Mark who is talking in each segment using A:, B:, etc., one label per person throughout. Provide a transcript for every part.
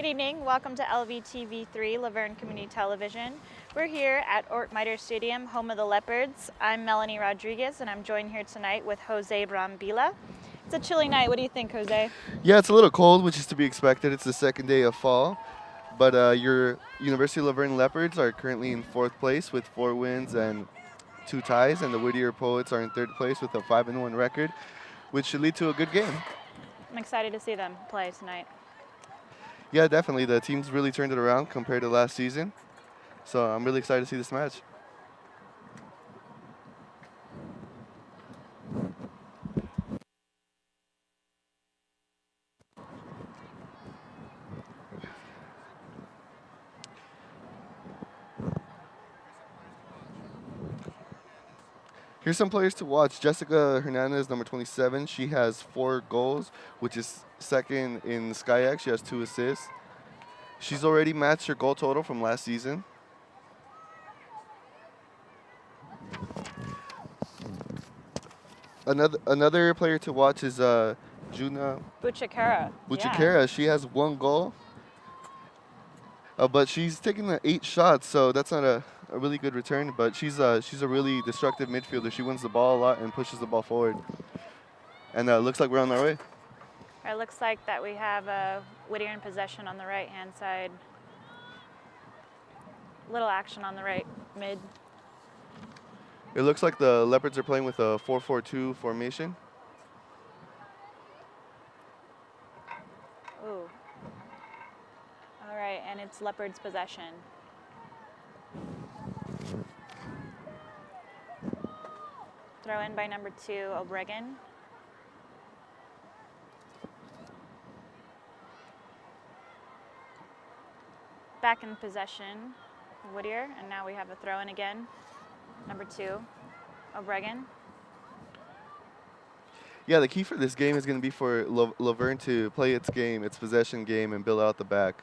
A: Good evening. Welcome to LVTV3, Verne Community Television. We're here at Whittier Stadium, home of the Leopards. I'm Melanie Rodriguez, and I'm joined here tonight with Jose Brambila. It's a chilly night. What do you think, Jose?
B: Yeah, it's a little cold, which is to be expected. It's the second day of fall. But your University of La Verne Leopards are currently in 4th place with 4 wins and 2 ties, and the Whittier Poets are in 3rd place with a 5-1 record, which should lead to a good game.
A: I'm excited to see them play tonight.
B: Yeah, definitely. The team's really turned it around compared to last season. So I'm really excited to see this match. Here's some players to watch. Jessica Hernandez, number 27. She has 4 goals, which is second in SkyX. She has 2 assists. She's already matched her goal total from last season. Another player to watch is Juna
A: Buchakera.
B: Whittier. She has 1 goal, but she's taken 8 shots, so that's not a really good return. But she's a really destructive midfielder. She wins the ball a lot and pushes the ball forward. And looks like we're on our way.
A: It looks like that we have Whittier in possession on the right-hand side. Little action on the right mid.
B: It looks like the Leopards are playing with a 4-4-2 formation.
A: Ooh. All right, and it's Leopards possession. Throw in by number 2, Obregon. Back in possession, Whittier, and now we have a throw in again. Number 2, Obregon.
B: Yeah, the key for this game is going to be for La Verne to play its game, its possession game, and build out the back.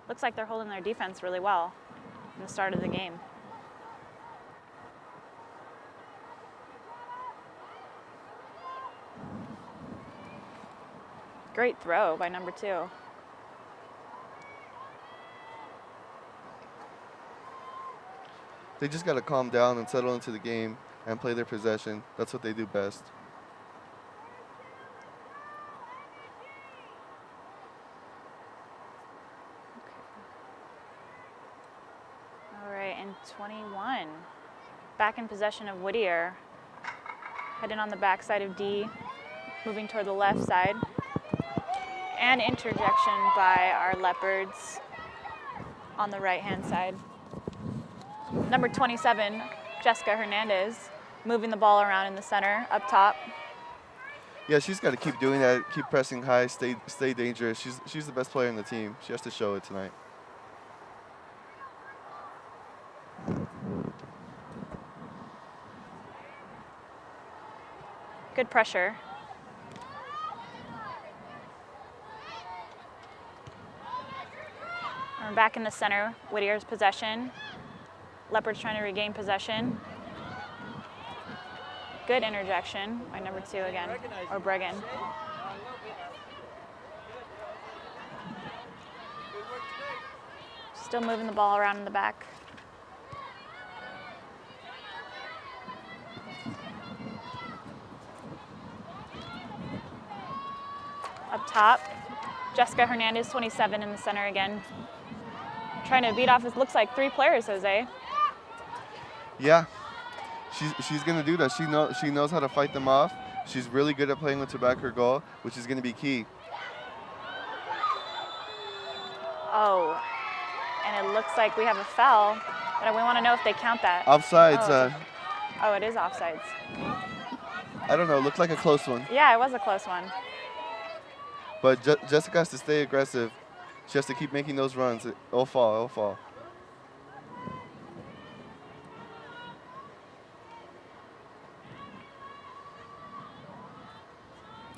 A: Looks like they're holding their defense really well in the start of the game. Great throw by number 2.
B: They just got to calm down and settle into the game and play their possession. That's what they do best.
A: All right, and 21. Back in possession of Whittier. Heading on the backside of D, moving toward the left side. And interjection by our Leopards on the right-hand side. Number 27, Jessica Hernandez, moving the ball around in the center, up top.
B: Yeah, she's got to keep doing that, keep pressing high, stay dangerous. She's the best player in the team. She has to show it tonight.
A: Good pressure. We're back in the center, Whittier's possession. Leopards trying to regain possession. Good interjection by number 2 again, Obregon. Still moving the ball around in the back. Up top, Jessica Hernandez, 27 in the center again. Trying to beat off, it looks like 3 players, Jose.
B: Yeah, she's going to do that. She knows how to fight them off. She's really good at playing with to back her goal, which is going to be key.
A: Oh, and it looks like we have a foul, but we want to know if they count that.
B: Offsides.
A: Oh, it is offsides.
B: I don't know. It looked like a close one.
A: Yeah, it was a close one.
B: But Jessica has to stay aggressive. She has to keep making those runs. It'll fall. It'll fall.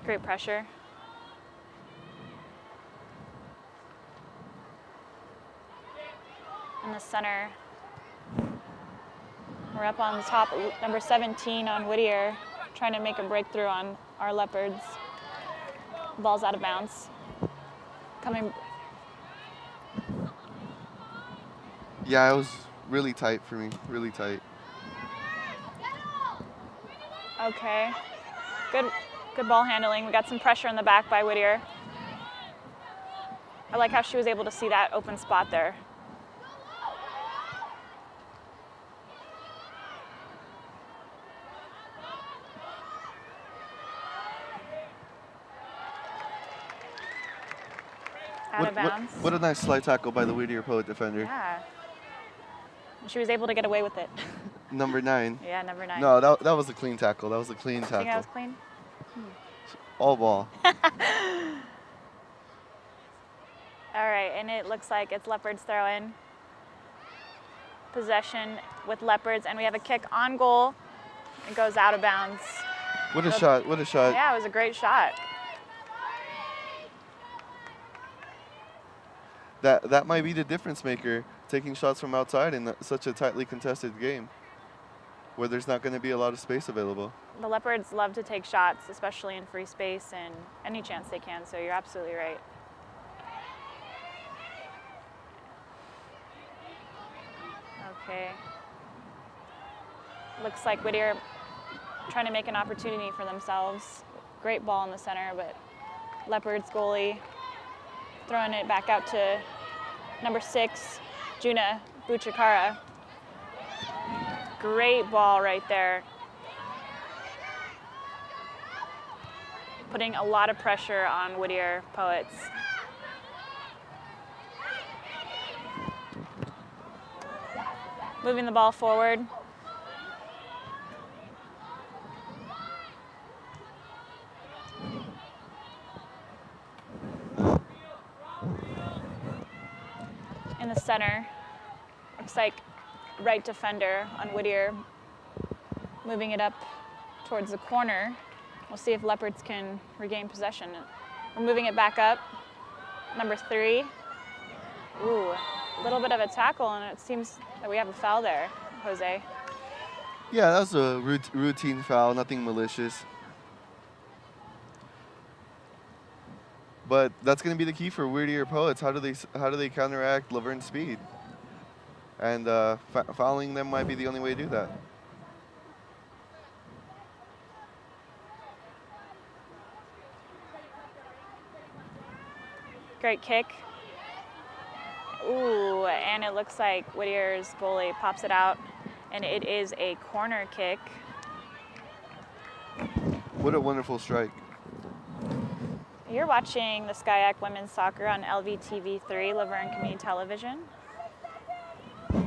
A: Great pressure. In the center. We're up on the top, number 17 on Whittier, trying to make a breakthrough on our Leopards. Ball's out of bounds. Coming.
B: Yeah, it was really tight for me, really tight.
A: Okay. Good ball handling. We got some pressure in the back by Whittier. I like how she was able to see that open spot there. Out of bounds.
B: What a nice slide tackle by the Whittier Poet defender.
A: Yeah. And she was able to get away with it.
B: Number 9.
A: Yeah, number 9.
B: No, that was a clean tackle. That was a clean tackle.
A: Think that was clean?
B: All ball.
A: All right, and it looks like it's Leopards throw in. Possession with Leopards, and we have a kick on goal. It goes out of bounds.
B: What a shot, what a shot.
A: Yeah, it was a great shot.
B: That might be the difference maker, taking shots from outside in such a tightly contested game where there's not going to be a lot of space available.
A: The Leopards love to take shots, especially in free space and any chance they can, so you're absolutely right. Okay. Looks like Whittier trying to make an opportunity for themselves. Great ball in the center, but Leopards goalie throwing it back out to number 6, Juna Buchikara. Great ball right there. Putting a lot of pressure on Whittier Poets. Moving the ball forward. In the center, looks like right defender on Whittier, moving it up towards the corner. We'll see if Leopards can regain possession. We're moving it back up. Number 3. Ooh, a little bit of a tackle, and it seems that we have a foul there, Jose.
B: Yeah, that was a routine foul, nothing malicious. But that's going to be the key for Whittier Poets. How do they counteract Laverne's speed? And fouling them might be the only way to do that.
A: Great kick. Ooh, and it looks like Whittier's goalie pops it out, and it is a corner kick.
B: What a wonderful strike.
A: You're watching the Skyac Women's Soccer on LVTV 3, Laverne Community Television. All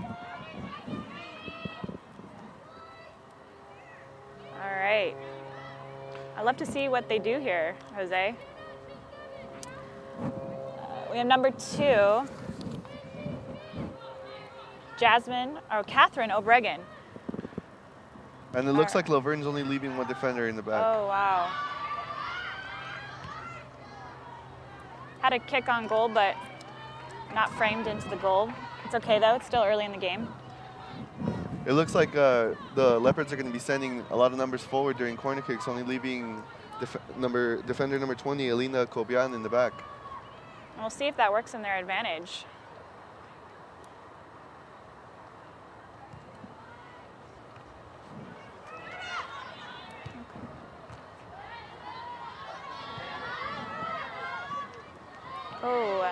A: right. I'd love to see what they do here, Jose. We have number 2, Catherine Obregon.
B: And it looks like Laverne's only leaving one defender in the back.
A: Oh, wow. Had a kick on goal, but not framed into the goal. It's okay, though. It's still early in the game.
B: It looks like the Leopards are going to be sending a lot of numbers forward during corner kicks, only leaving defender number 20, Elena Kobian, in the back.
A: And we'll see if that works in their advantage. Oh.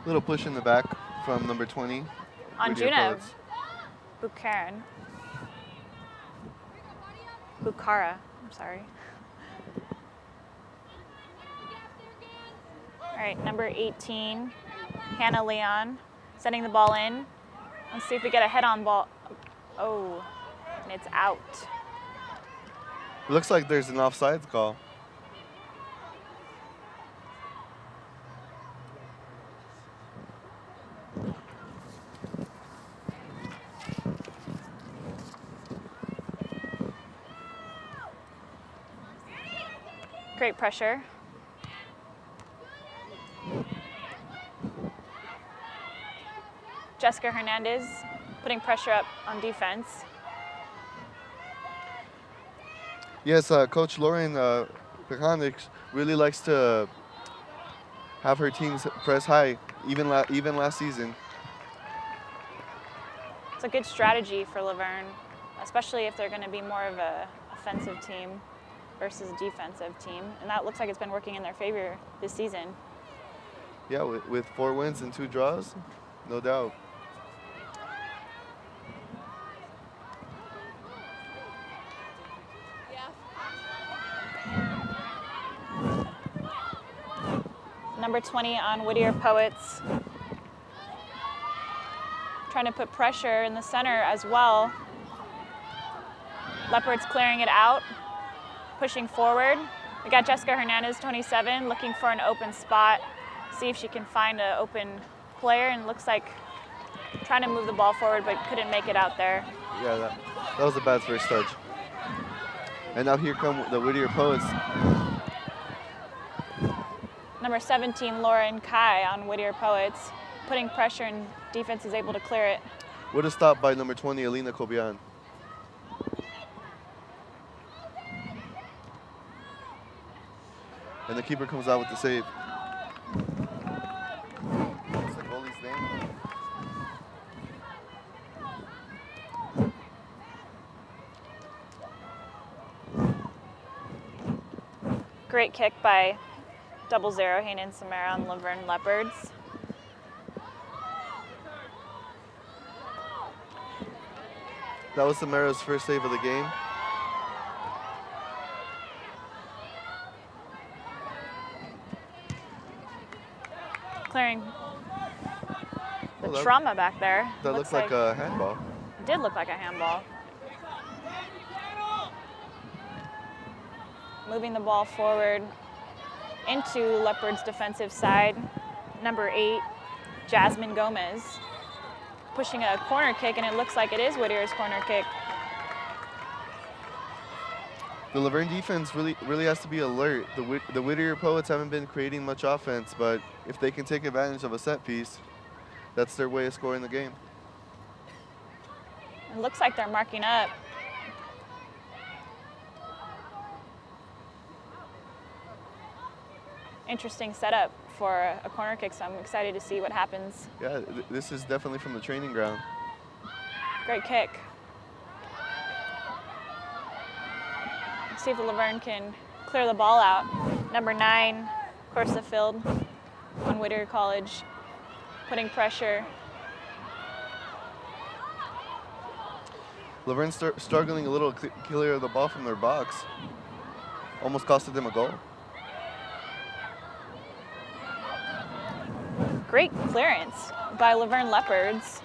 B: Little push in the back from number 20.
A: On Juna Bucharan. Bukhara, I'm sorry. All right, number 18, Hannah Leon, sending the ball in. Let's see if we get a head-on ball. Oh, and it's out.
B: It looks like there's an offsides call.
A: Great pressure. Jessica Hernandez putting pressure up on defense.
B: Yes, Coach Lauren Pekanik really likes to have her teams press high, even last season.
A: It's a good strategy for Laverne, especially if they're going to be more of a offensive team versus a defensive team. And that looks like it's been working in their favor this season.
B: Yeah, with 4 wins and 2 draws, no doubt.
A: Number 20 on Whittier Poets. Trying to put pressure in the center as well. Leopards clearing it out, pushing forward. We got Jessica Hernandez, 27, looking for an open spot. See if she can find an open player, and looks like trying to move the ball forward but couldn't make it out there.
B: Yeah, that was a bad first touch. And now here come the Whittier Poets.
A: Number 17, Lauren Kai on Whittier Poets, putting pressure and defense is able to clear it.
B: What a stop by number 20, Alina Kobian. And the keeper comes out with the save. What's the goalie's name?
A: Great kick by 00 Hanan Samara on Laverne Leopards.
B: That was Samara's first save of the game.
A: Clearing the trauma back there.
B: That looked like a handball.
A: It did look like a handball. Moving the ball forward into Leopard's defensive side. Number 8, Jasmine Gomez, pushing a corner kick, and it looks like it is Whittier's corner kick.
B: The Laverne defense really has to be alert. The Whittier Poets haven't been creating much offense, but if they can take advantage of a set piece, that's their way of scoring the game.
A: It looks like they're marking up. Interesting setup for a corner kick, so I'm excited to see what happens.
B: Yeah, this is definitely from the training ground.
A: Great kick. Let's see if Laverne can clear the ball out. Number 9, Corsa Field on Whittier College, putting pressure.
B: Laverne struggling a little clear of the ball from their box. Almost costed them a goal.
A: Great clearance by Laverne Leopards.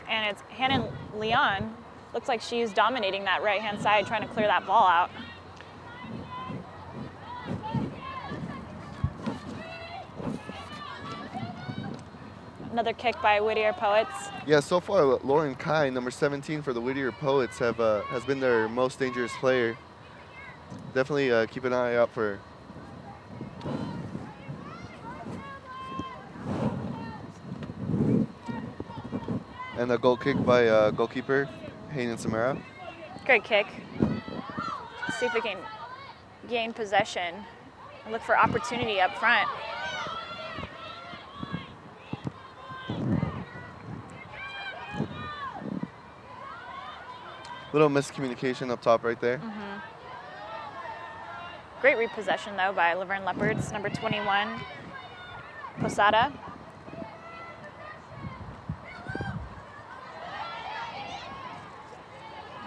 A: And it's Hannah Leon. Looks like she's dominating that right-hand side, trying to clear that ball out. Another kick by Whittier Poets.
B: Yeah, so far Lauren Kai, number 17 for the Whittier Poets, has been their most dangerous player. Definitely keep an eye out for her. And a goal kick by goalkeeper Hanan Samara.
A: Great kick. Let's see if we can gain possession and look for opportunity up front.
B: Little miscommunication up top right there.
A: Mm-hmm. Great repossession though by Laverne Leopards. Number 21, Posada.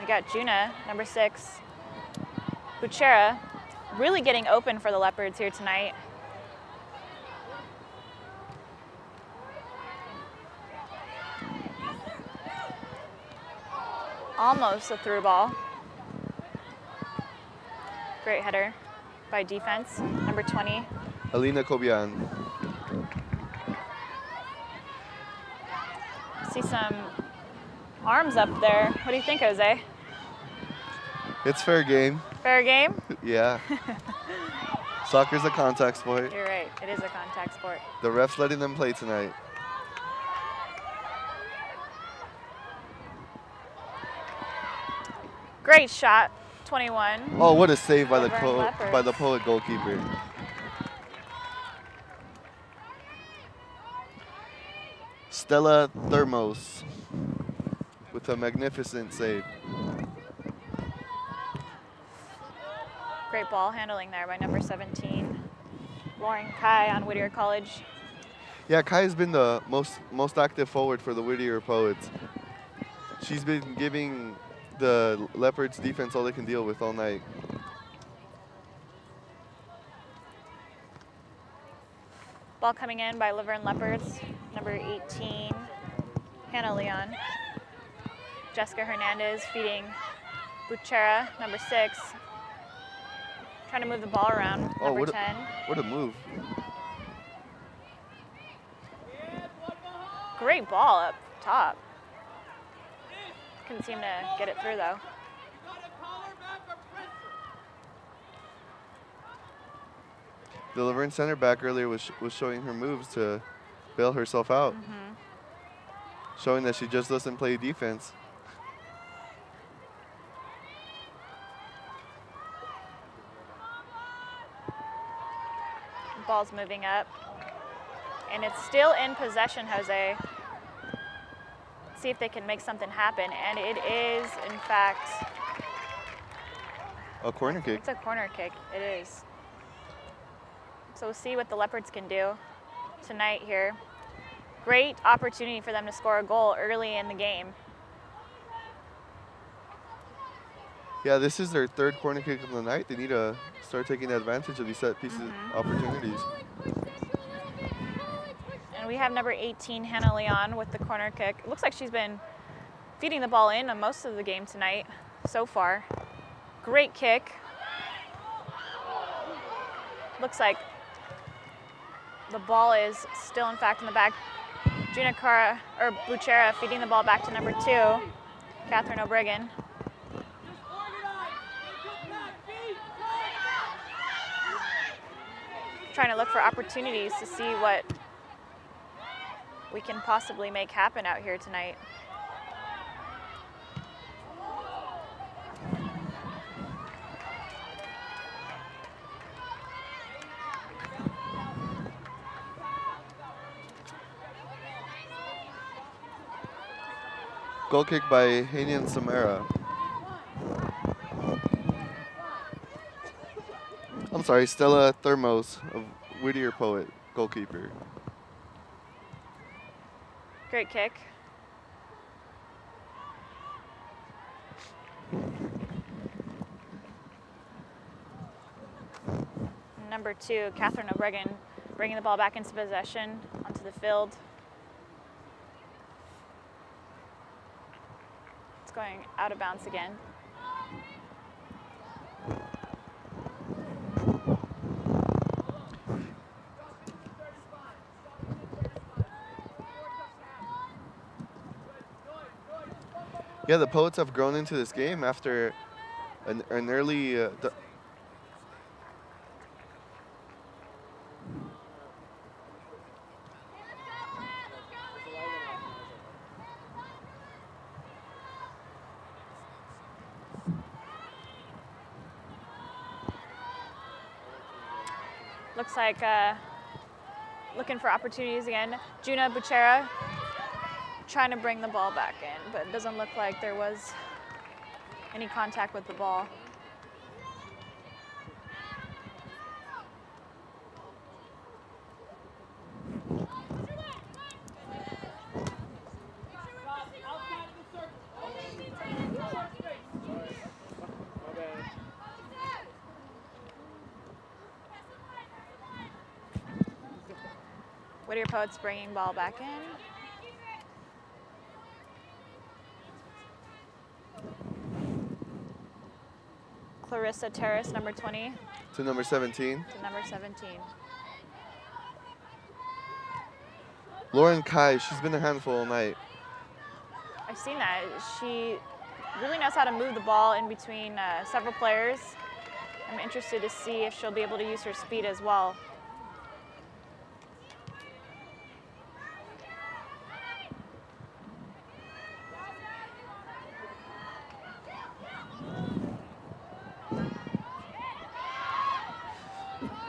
A: We got Juna, number 6. Buchera, really getting open for the Leopards here tonight. Almost a through ball. Great header by defense, number 20.
B: Alina Kobian.
A: See some arms up there. What do you think, Jose?
B: It's fair game.
A: Fair game?
B: Yeah. Soccer's a contact sport.
A: You're right, it is a contact sport.
B: The ref's letting them play tonight.
A: Great shot 21.
B: Oh, what a save by the
A: Verne Leopards.
B: poet goalkeeper. Stella Thermos with a magnificent save.
A: Great ball handling there by number 17. Lauren Kai on Whittier College.
B: Yeah, Kai has been the most active forward for the Whittier Poets. She's been giving the Leopards defense all they can deal with all night.
A: Ball coming in by Laverne Leopards, number 18, Hannah Leon. Jessica Hernandez feeding Buchera, number 6. Trying to move the ball around, number 10.
B: What a move.
A: Great ball up top. Couldn't seem to get it through though.
B: The Laverne center back earlier was showing her moves to bail herself out, showing that she just doesn't play defense.
A: Ball's moving up. And it's still in possession, Jose. See if they can make something happen. And it is, in fact,
B: a corner kick.
A: It's a corner kick. It is. So we'll see what the Leopards can do tonight here. Great opportunity for them to score a goal early in the game.
B: Yeah, this is their 3rd corner kick of the night. They need to start taking advantage of these set pieces opportunities.
A: And we have number 18, Hannah Leon, with the corner kick. It looks like she's been feeding the ball in on most of the game tonight so far. Great kick. Looks like the ball is still, in fact, in the back. Buchera feeding the ball back to number 2, Catherine O'Brien. Trying to look for opportunities to see what we can possibly make happen out here tonight.
B: Goal kick by Hanian Samara. I'm sorry, Stella Thermos of Whittier Poet, goalkeeper.
A: Great kick. Number 2, Catherine O'Brien, bringing the ball back into possession onto the field. It's going out of bounds again.
B: Yeah, the Poets have grown into this game after an early
A: Looks like looking for opportunities again. Juna Buchera trying to bring the ball back in, but it doesn't look like there was any contact with the ball. Whittier Poets bringing ball back in. Clarissa Terrace, number 20.
B: to number 17.
A: To number 17.
B: Lauren Kai, she's been a handful all night.
A: I've seen that. She really knows how to move the ball in between several players. I'm interested to see if she'll be able to use her speed as well.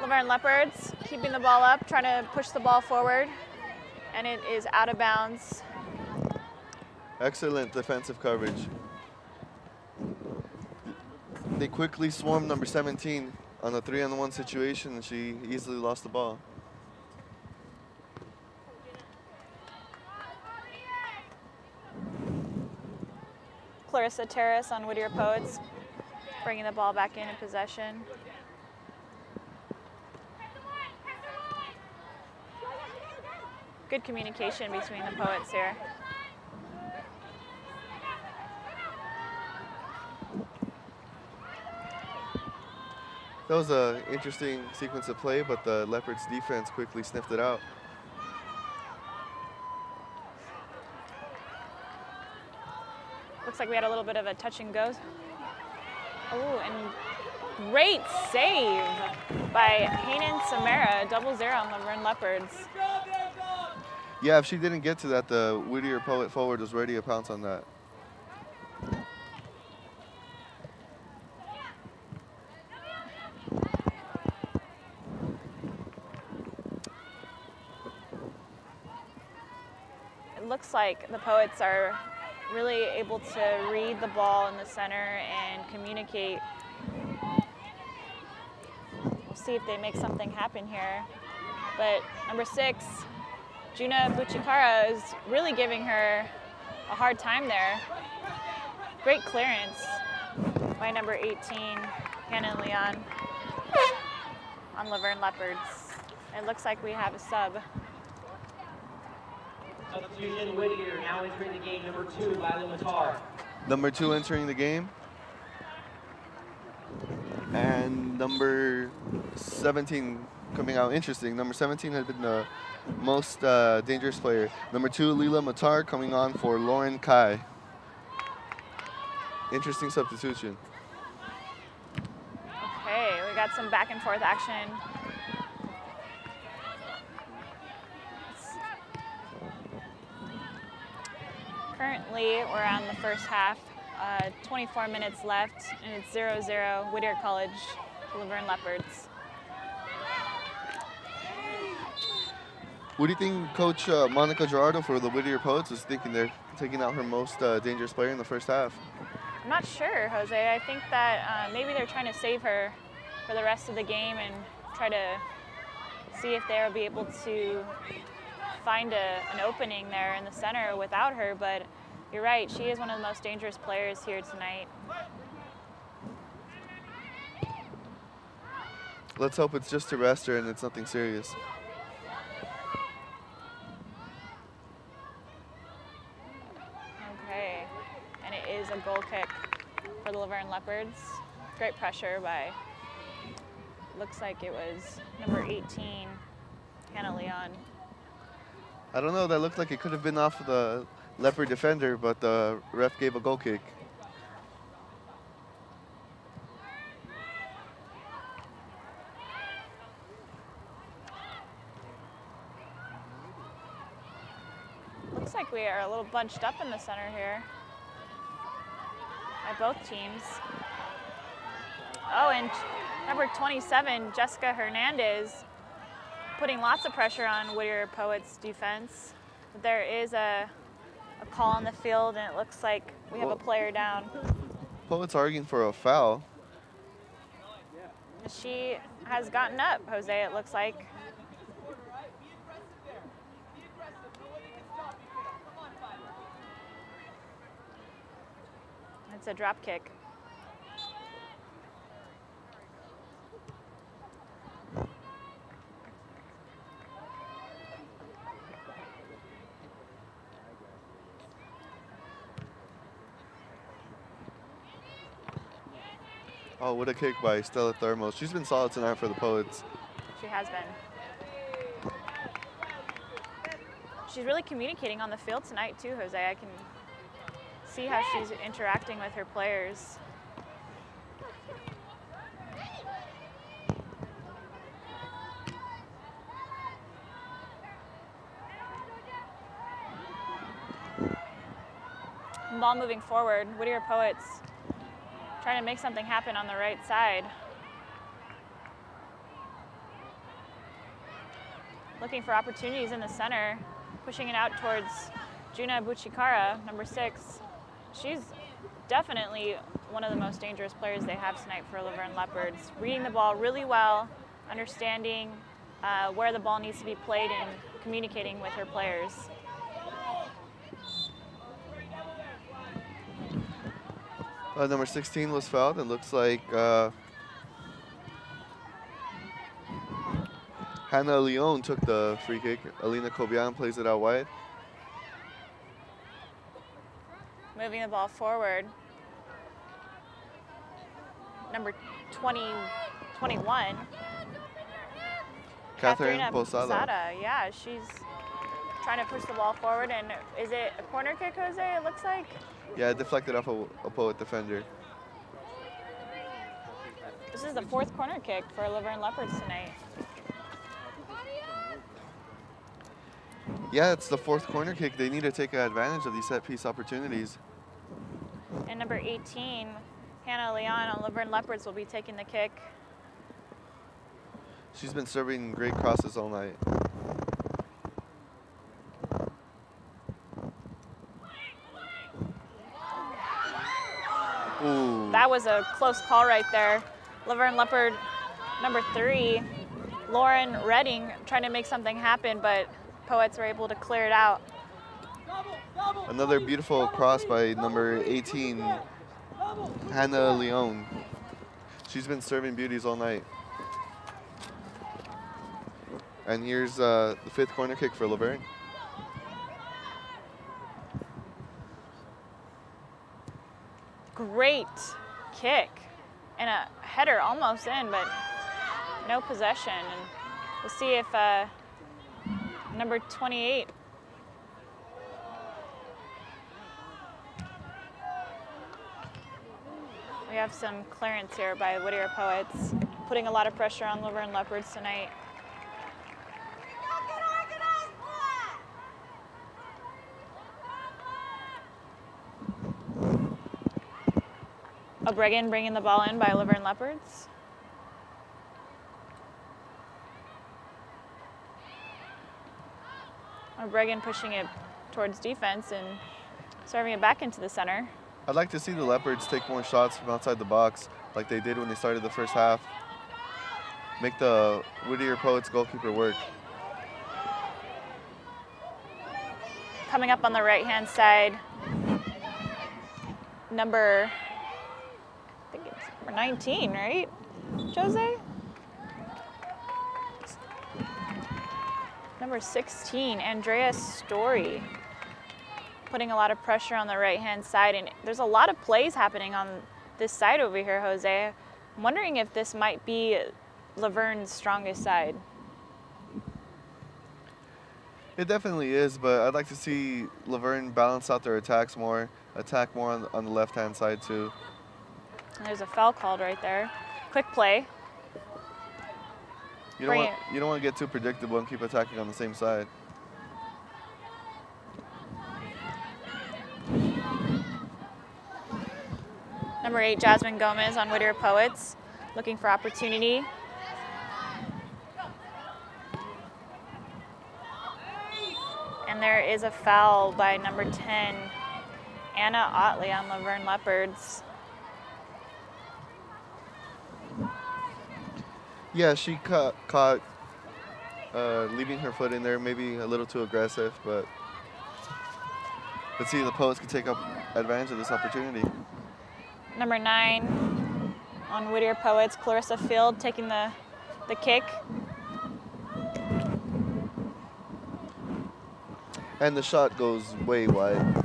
A: Laverne Leopards keeping the ball up, trying to push the ball forward, and it is out of bounds.
B: Excellent defensive coverage. They quickly swarmed number 17 on a 3-on-1 situation, and she easily lost the ball.
A: Clarissa Terrace on Whittier Poets, bringing the ball back into possession. Good communication between the Poets here.
B: That was an interesting sequence of play, but the Leopards defense quickly sniffed it out.
A: Looks like we had a little bit of a touch and go. Oh, and great save by Hanan Samara, 0-0 on Laverne Leopards.
B: Yeah, if she didn't get to that, the Whittier Poet forward was ready to pounce on that.
A: It looks like the Poets are really able to read the ball in the center and communicate. We'll see if they make something happen here. But number 6, Juna Buchikara, is really giving her a hard time there. Great clearance by number 18, Hannah Leon, on Laverne Leopards. It looks like we have a sub.
C: Substitution, Whittier now entering the game, number 2, Lila Matar.
B: Number 2 entering the game. And number 17 coming out. Interesting. Number 17 had been the most dangerous player. Number 2, Lila Matar, coming on for Lauren Kai. Interesting substitution.
A: Okay, we got some back and forth action. Currently, we're on the first half, 24 minutes left, and it's 0-0, Whittier College, Laverne Leopards.
B: What do you think Coach Monica Gerardo for the Whittier Poets is thinking they're taking out her most dangerous player in the first half?
A: I'm not sure, Jose. I think that maybe they're trying to save her for the rest of the game and try to see if they'll be able to find an opening there in the center without her, but you're right, she is one of the most dangerous players here tonight.
B: Let's hope it's just to rest her and it's nothing serious.
A: Okay, and it is a goal kick for the Laverne Leopards. Great pressure by, looks like it was number 18, Hannah Leon.
B: I don't know, that looked like it could have been off of the Leopard defender, but the ref gave a goal kick.
A: Looks like we are a little bunched up in the center here by both teams. Oh, and number 27, Jessica Hernandez, putting lots of pressure on Whittier Poets' defense. But there is a call on the field, and it looks like we have a player down.
B: Poets arguing for a foul.
A: She has gotten up, Jose, it looks like. It's a drop kick.
B: Oh, what a kick by Stella Thermos. She's been solid tonight for the Poets.
A: She has been. She's really communicating on the field tonight too, Jose. I can see how she's interacting with her players. Ball moving forward. Whittier Poets trying to make something happen on the right side. looking for opportunities in the center, pushing it out towards Juna Buchikara, number 6. She's definitely one of the most dangerous players they have tonight for Laverne Leopards. Reading the ball really well, understanding where the ball needs to be played and communicating with her players.
B: Number 16 was fouled. It looks like Hannah Leon took the free kick. Alina Kobian plays it out wide.
A: Moving the ball forward. Number 21.
B: Catherine
A: Katharina
B: Posada.
A: Yeah, she's trying to push the ball forward. And is it a corner kick, Jose, it looks like?
B: Yeah, it deflected off a poet defender.
A: This is the 4th corner kick for Laverne Leopards tonight.
B: Yeah, it's the 4th corner kick. They need to take advantage of these set piece opportunities.
A: And number 18, Hannah Leon on Laverne Leopards will be taking the kick.
B: She's been serving great crosses all night. Ooh.
A: That was a close call right there. Laverne Leopard, number 3, Lauren Redding, trying to make something happen, but Poets were able to clear it out.
B: Another beautiful cross by number 18, Hannah Leon. She's been serving beauties all night. And here's the 5th corner kick for Laverne.
A: Great kick. And a header almost in, but no possession. And we'll see if number 28. We have some clearance here by Whittier Poets, putting a lot of pressure on Laverne Leopards tonight. O'Bregan bringing the ball in by Laverne Leopards. O'Bregan pushing it towards defense and serving it back into the center.
B: I'd like to see the Leopards take more shots from outside the box like they did when they started the first half. Make the Whittier Poets goalkeeper work.
A: Coming up on the right-hand side, number 19, right, Jose? Number 16, Andrea Story, putting a lot of pressure on the right-hand side, and there's a lot of plays happening on this side over here, Jose. I'm wondering if this might be Laverne's strongest side.
B: It definitely is, but I'd like to see Laverne balance out their attacks more, attack more on the left-hand side too.
A: And there's a foul called right there. Quick play.
B: You don't want to get too predictable and keep attacking on the same side.
A: Number 8, Jasmine Gomez on Whittier Poets, looking for opportunity. And there is a foul by number 10, Anna Otley on Laverne Leopards.
B: Yeah, she caught leaving her foot in there, maybe a little too aggressive, but let's see if the Poets can take up advantage of this opportunity.
A: Number 9 on Whittier Poets, Clarissa Field taking the kick.
B: And the shot goes way wide.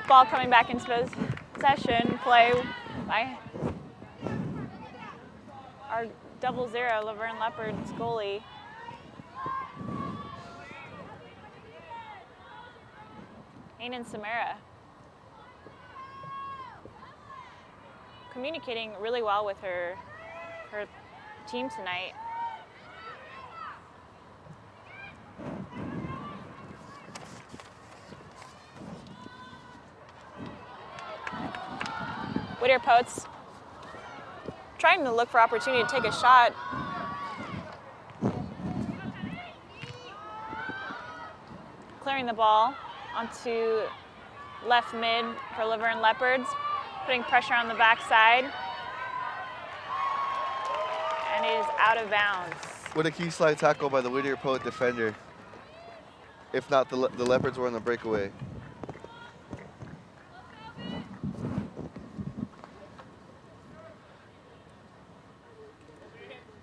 A: Ball coming back into possession, play by our 0-0 Laverne Leopards goalie. Ainan Samara. Communicating really well with her team tonight. Whittier Poets trying to look for opportunity to take a shot. Clearing the ball onto left mid for Laverne Leopards, putting pressure on the backside. And it is out of bounds.
B: What a key slide tackle by the Whittier Poet defender. If not, the Leopards were on the breakaway.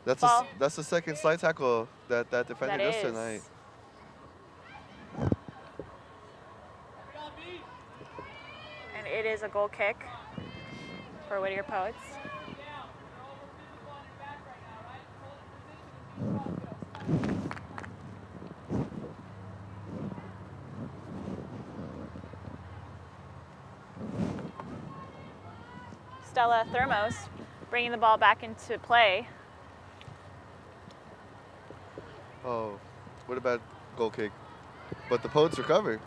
B: That's the second slide tackle that defender does tonight.
A: And it is a goal kick for Whittier Poets. Stella Thermos bringing the ball back into play.
B: Oh, what about goal kick? But the Poets recover.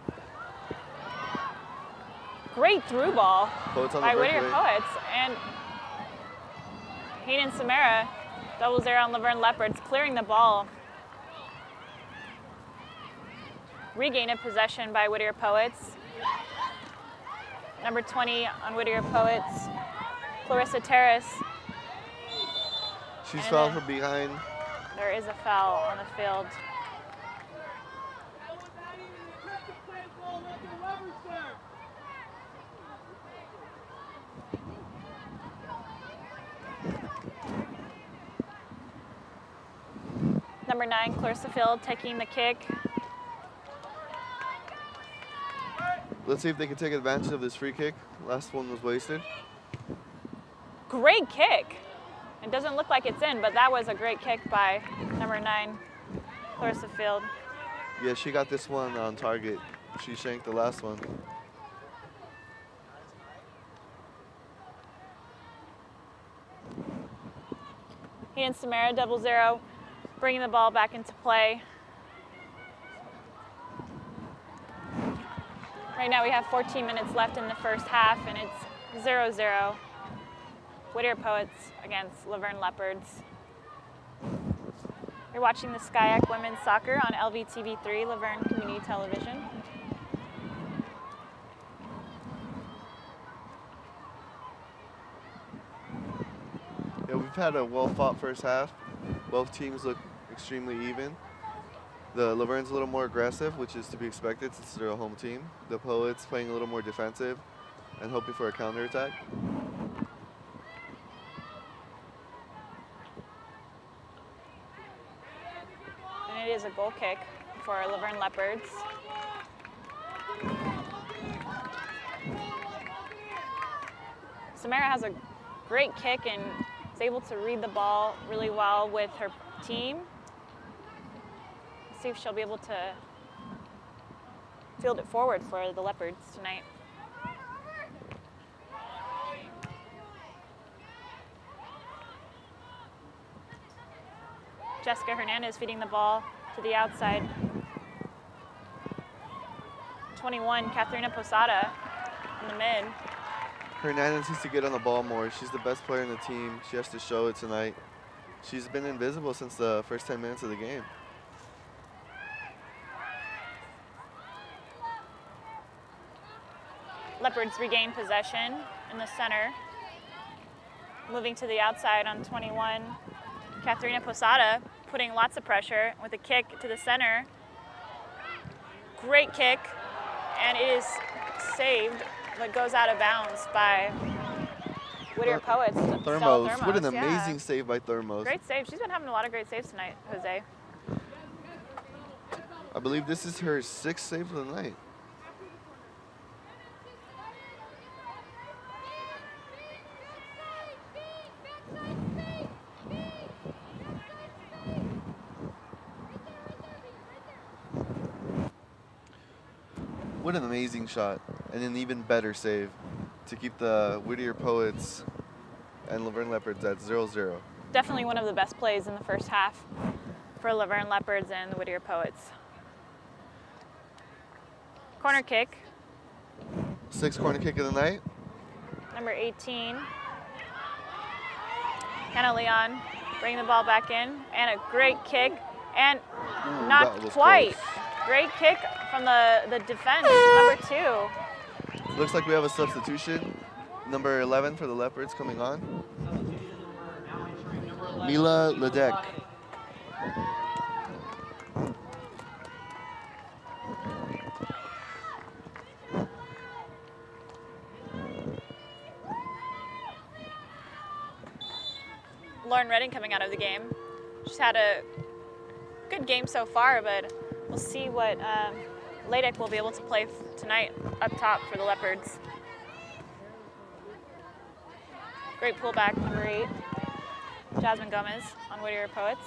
A: Great through ball by Whittier
B: breakaway.
A: Poets. And Hayden Samara doubles there on Laverne Leopards, clearing the ball. Regain of possession by Whittier Poets. Number 20 on Whittier Poets, Clarissa Terrace.
B: She's fouled from behind.
A: There is a foul on the field. Number 9, Clarissa Field taking the kick.
B: Let's see if they can take advantage of this free kick. Last one was wasted.
A: Great kick. It doesn't look like it's in, but that was a great kick by number 9, Clarissa Field.
B: Yeah, she got this one on target. She shanked the last one.
A: He and Samara 0-0, bringing the ball back into play. Right now we have 14 minutes left in the first half, and it's 0-0. Whittier Poets against Laverne Leopards. You're watching the SCIAC Women's Soccer on LVTV3, Laverne Community Television.
B: Yeah, we've had a well-fought first half. Both teams look extremely even. The Laverne's a little more aggressive, which is to be expected since they're a home team. The Poets playing a little more defensive and hoping for a counterattack.
A: And it is a goal kick for Laverne Leopards. Samara has a great kick and is able to read the ball really well with her team. Let's see if she'll be able to field it forward for the Leopards tonight. Jessica Hernandez feeding the ball to the outside. 21, Katharina Posada in the mid.
B: Hernandez needs to get on the ball more. She's the best player in the team. She has to show it tonight. She's been invisible since the first 10 minutes of the game.
A: Leopards regain possession in the center. Moving to the outside on 21, Katharina Posada putting lots of pressure with a kick to the center. Great kick, and it is saved, but goes out of bounds by Whittier Poets.
B: Thermos. What an amazing save by Thermos.
A: Great save. She's been having a lot of great saves tonight, Jose.
B: I believe this is her 6th save of the night. What an amazing shot, and an even better save to keep the Whittier Poets and Laverne Leopards at 0-0.
A: Definitely one of the best plays in the first half for Laverne Leopards and the Whittier Poets. Corner kick.
B: 6th corner kick of the night.
A: number 18. Hannah Leon bringing the ball back in, and a great kick, and
B: Ooh,
A: not
B: that was
A: quite.
B: close.
A: Great kick from the defense, number 2.
B: Looks like we have a substitution. Number 11 for the Leopards coming on. Mila Ledek.
A: Lauren Redding coming out of the game. She's had a good game so far, but we'll see what Ladek will be able to play tonight up top for the Leopards. Great pullback, number 8. Jasmine Gomez on Whittier Poets.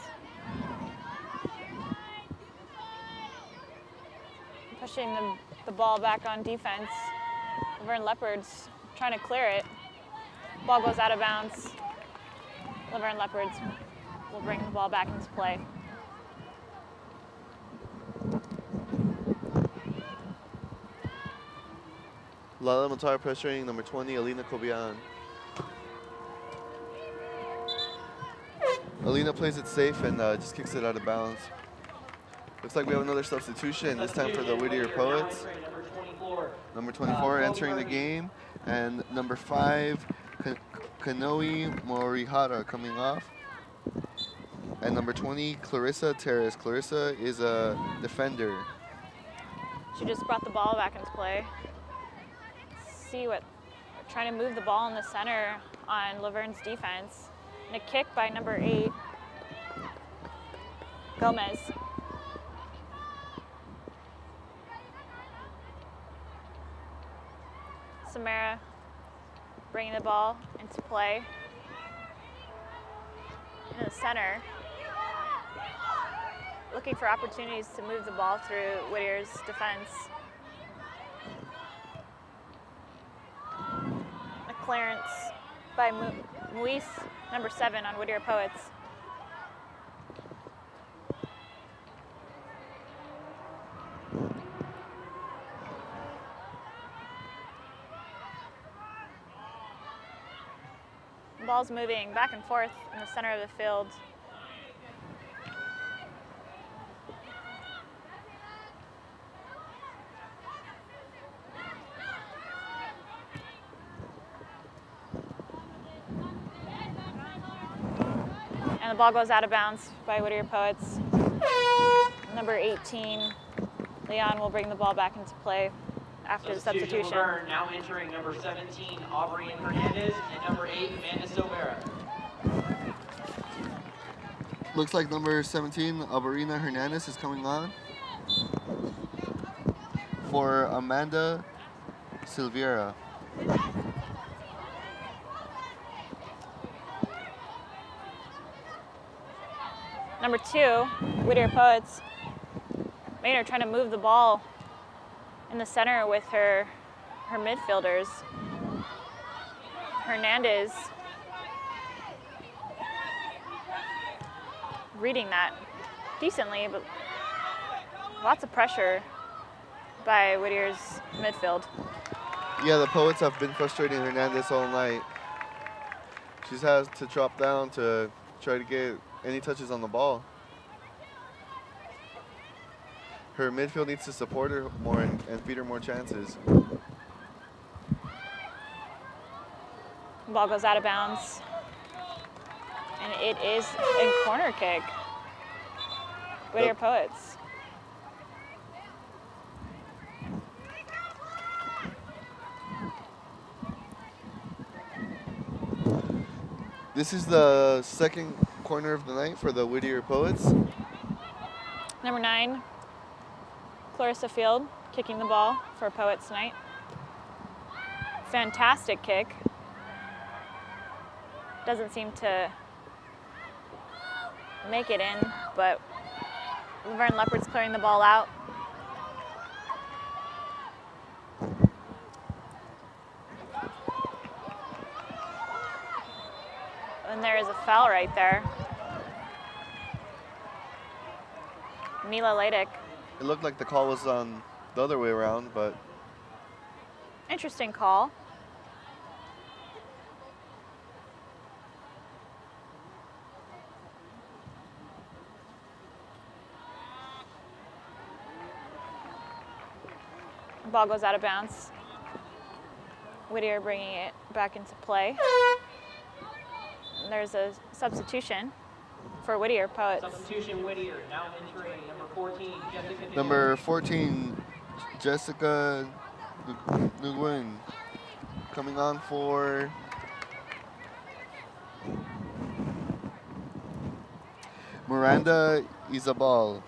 A: Pushing the ball back on defense. The Verne Leopards trying to clear it. Ball goes out of bounds. The Verne Leopards will bring the ball back into play.
B: Lala Matar pressuring number 20, Alina Kobian. Alina plays it safe and just kicks it out of bounds. Looks like we have another substitution, this time for the Whittier Poets. Number 24 entering the game, and number 5, Kanoe Morihara coming off. And number 20, Clarissa Terrace. Clarissa is a defender.
A: She just brought the ball back into play. See what, trying to move the ball in the center on Laverne's defense. And a kick by number 8, Gomez. Samara bringing the ball into play in the center. Looking for opportunities to move the ball through Whittier's defense. A clearance by Muis, number 7 on Whittier Poets. The ball's moving back and forth in the center of the field. And the ball goes out of bounds by Whittier Poets. Number 18, Leon will bring the ball back into play after the substitution.
C: Verne now entering number 17, Aubrey Hernandez, and number 8, Amanda Silvera.
B: Looks like number 17, Alberina Hernandez is coming on for Amanda Silveira.
A: Number 2, Whittier Poets. Maynard trying to move the ball in the center with her midfielders. Hernandez reading that decently, but lots of pressure by Whittier's midfield.
B: Yeah, the Poets have been frustrating Hernandez all night. She's had to drop down to try to get any touches on the ball. Her midfield needs to support her more and feed her more chances.
A: The ball goes out of bounds. And it is a corner kick. Whittier Poets.
B: This is the second corner of the night for the Whittier Poets.
A: Number 9, Clarissa Field kicking the ball for Poets tonight. Fantastic kick. Doesn't seem to make it in, but Verne Leopards clearing the ball out. And there is a foul right there. Mila Ladek.
B: It looked like the call was on the other way around, but
A: Interesting call. Ball goes out of bounds. Whittier bringing it back into play. And there's a substitution for Whittier Poets.
C: Substitution Whittier, now entering number 14, Jessica.
B: Number 14, Jessica Nguyen, coming on for Miranda Isabal.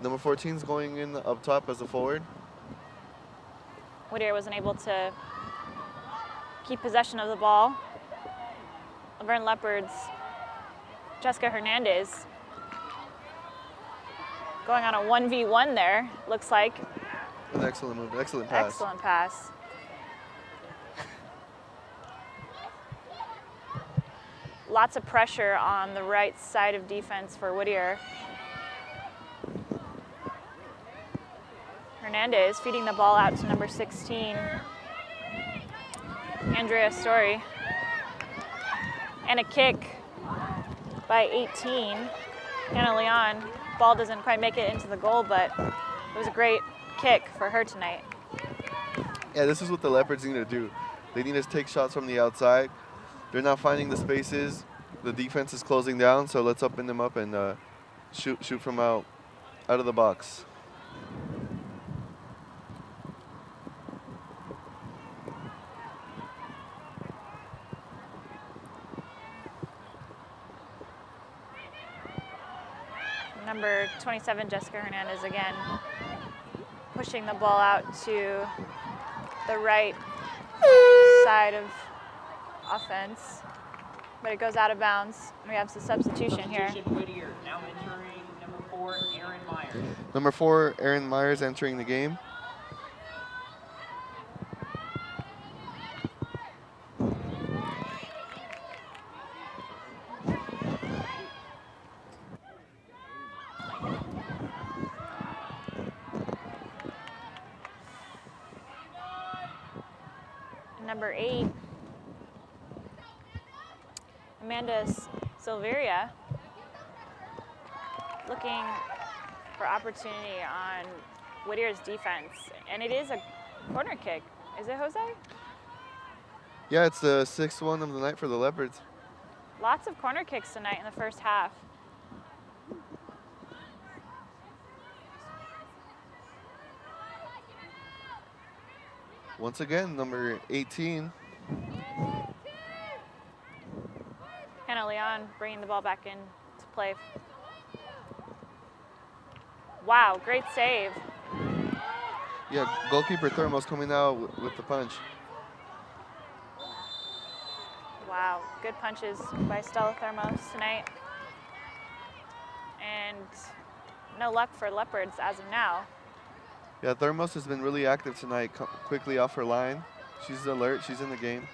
B: Number 14 is going in up top as a forward.
A: Whittier wasn't able to keep possession of the ball. Verne Leopards, Jessica Hernandez going on a 1v1 there, looks like.
B: An excellent move, excellent pass.
A: Excellent pass. Lots of pressure on the right side of defense for Whittier. Hernandez feeding the ball out to number 16, Andrea Story. And a kick by 18, Hannah Leon. Ball doesn't quite make it into the goal, but it was a great kick for her tonight.
B: Yeah, this is what the Leopards need to do. They need to take shots from the outside. They're not finding the spaces. The defense is closing down, so let's open them up and shoot from out of the box.
A: Number 27, Jessica Hernandez again, pushing the ball out to the right side of offense, but it goes out of bounds. We have some substitution here.
C: Whittier, now entering number 4, Aaron Myers.
B: Number 4, Aaron Myers entering the game.
A: Number 8, Amanda Silveria, looking for opportunity on Whittier's defense. And it is a corner kick. Is it, Jose?
B: Yeah, it's the 6th one of the night for the Leopards.
A: Lots of corner kicks tonight in the first half.
B: Once again, number 18.
A: Hannah Leon bringing the ball back into play. Wow, great save.
B: Yeah, goalkeeper Thermos coming out with the punch.
A: Wow, good punches by Stella Thermos tonight. And no luck for Leopards as of now.
B: Yeah, Thermos has been really active tonight, quickly off her line. She's alert, she's in the game.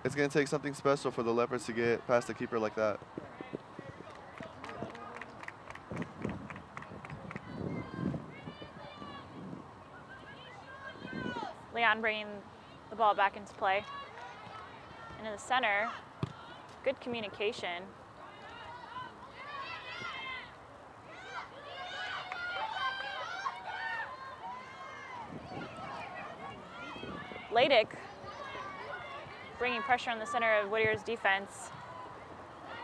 B: It's going to take something special for the Leopards to get past the keeper like that.
A: Leon bringing the ball back into play. And in the center, good communication. Ladick bringing pressure on the center of Whittier's defense.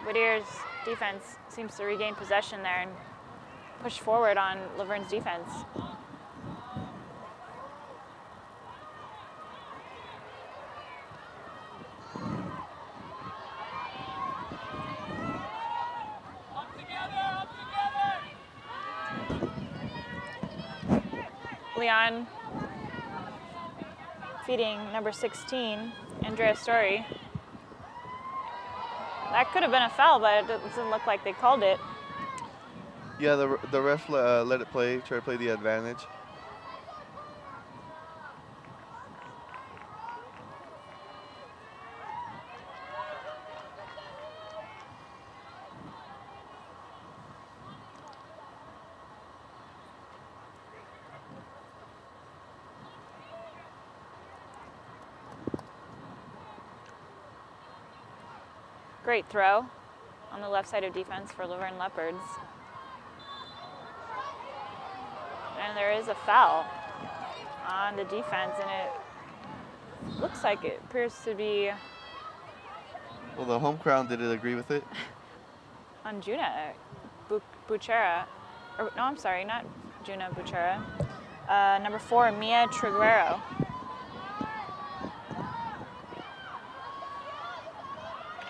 A: Whittier's defense seems to regain possession there and push forward on Laverne's defense. Leon feeding number 16, Andrea Story. That could have been a foul, but it doesn't look like they called it.
B: Yeah, the ref let it play, try to play the advantage.
A: Great throw on the left side of defense for Laverne Leopards. And there is a foul on the defense, and it looks like it appears to be
B: Well, the home crowd didn't agree with it.
A: on Juna Buchera. Or, no, I'm sorry, not Juna Buchera. Number 4, Mia Triguero.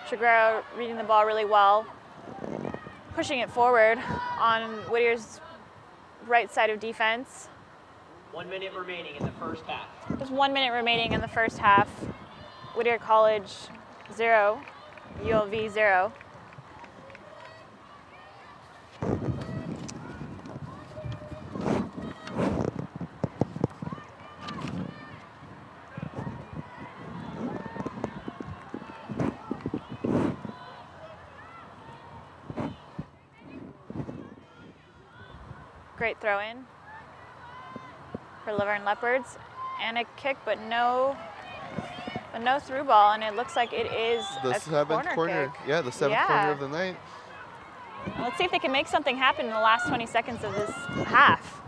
A: Triguero reading the ball really well, pushing it forward on Whittier's right side of defense.
C: 1 minute remaining in the first half.
A: There's 1 minute remaining in the first half. Whittier College 0, ULV 0. Great throw in for Laverne Leopards, and a kick, but no through ball, and it looks like it is
B: The
A: a
B: seventh corner.
A: kick.
B: Yeah, the seventh corner of the night.
A: Let's see if they can make something happen in the last 20 seconds of this half.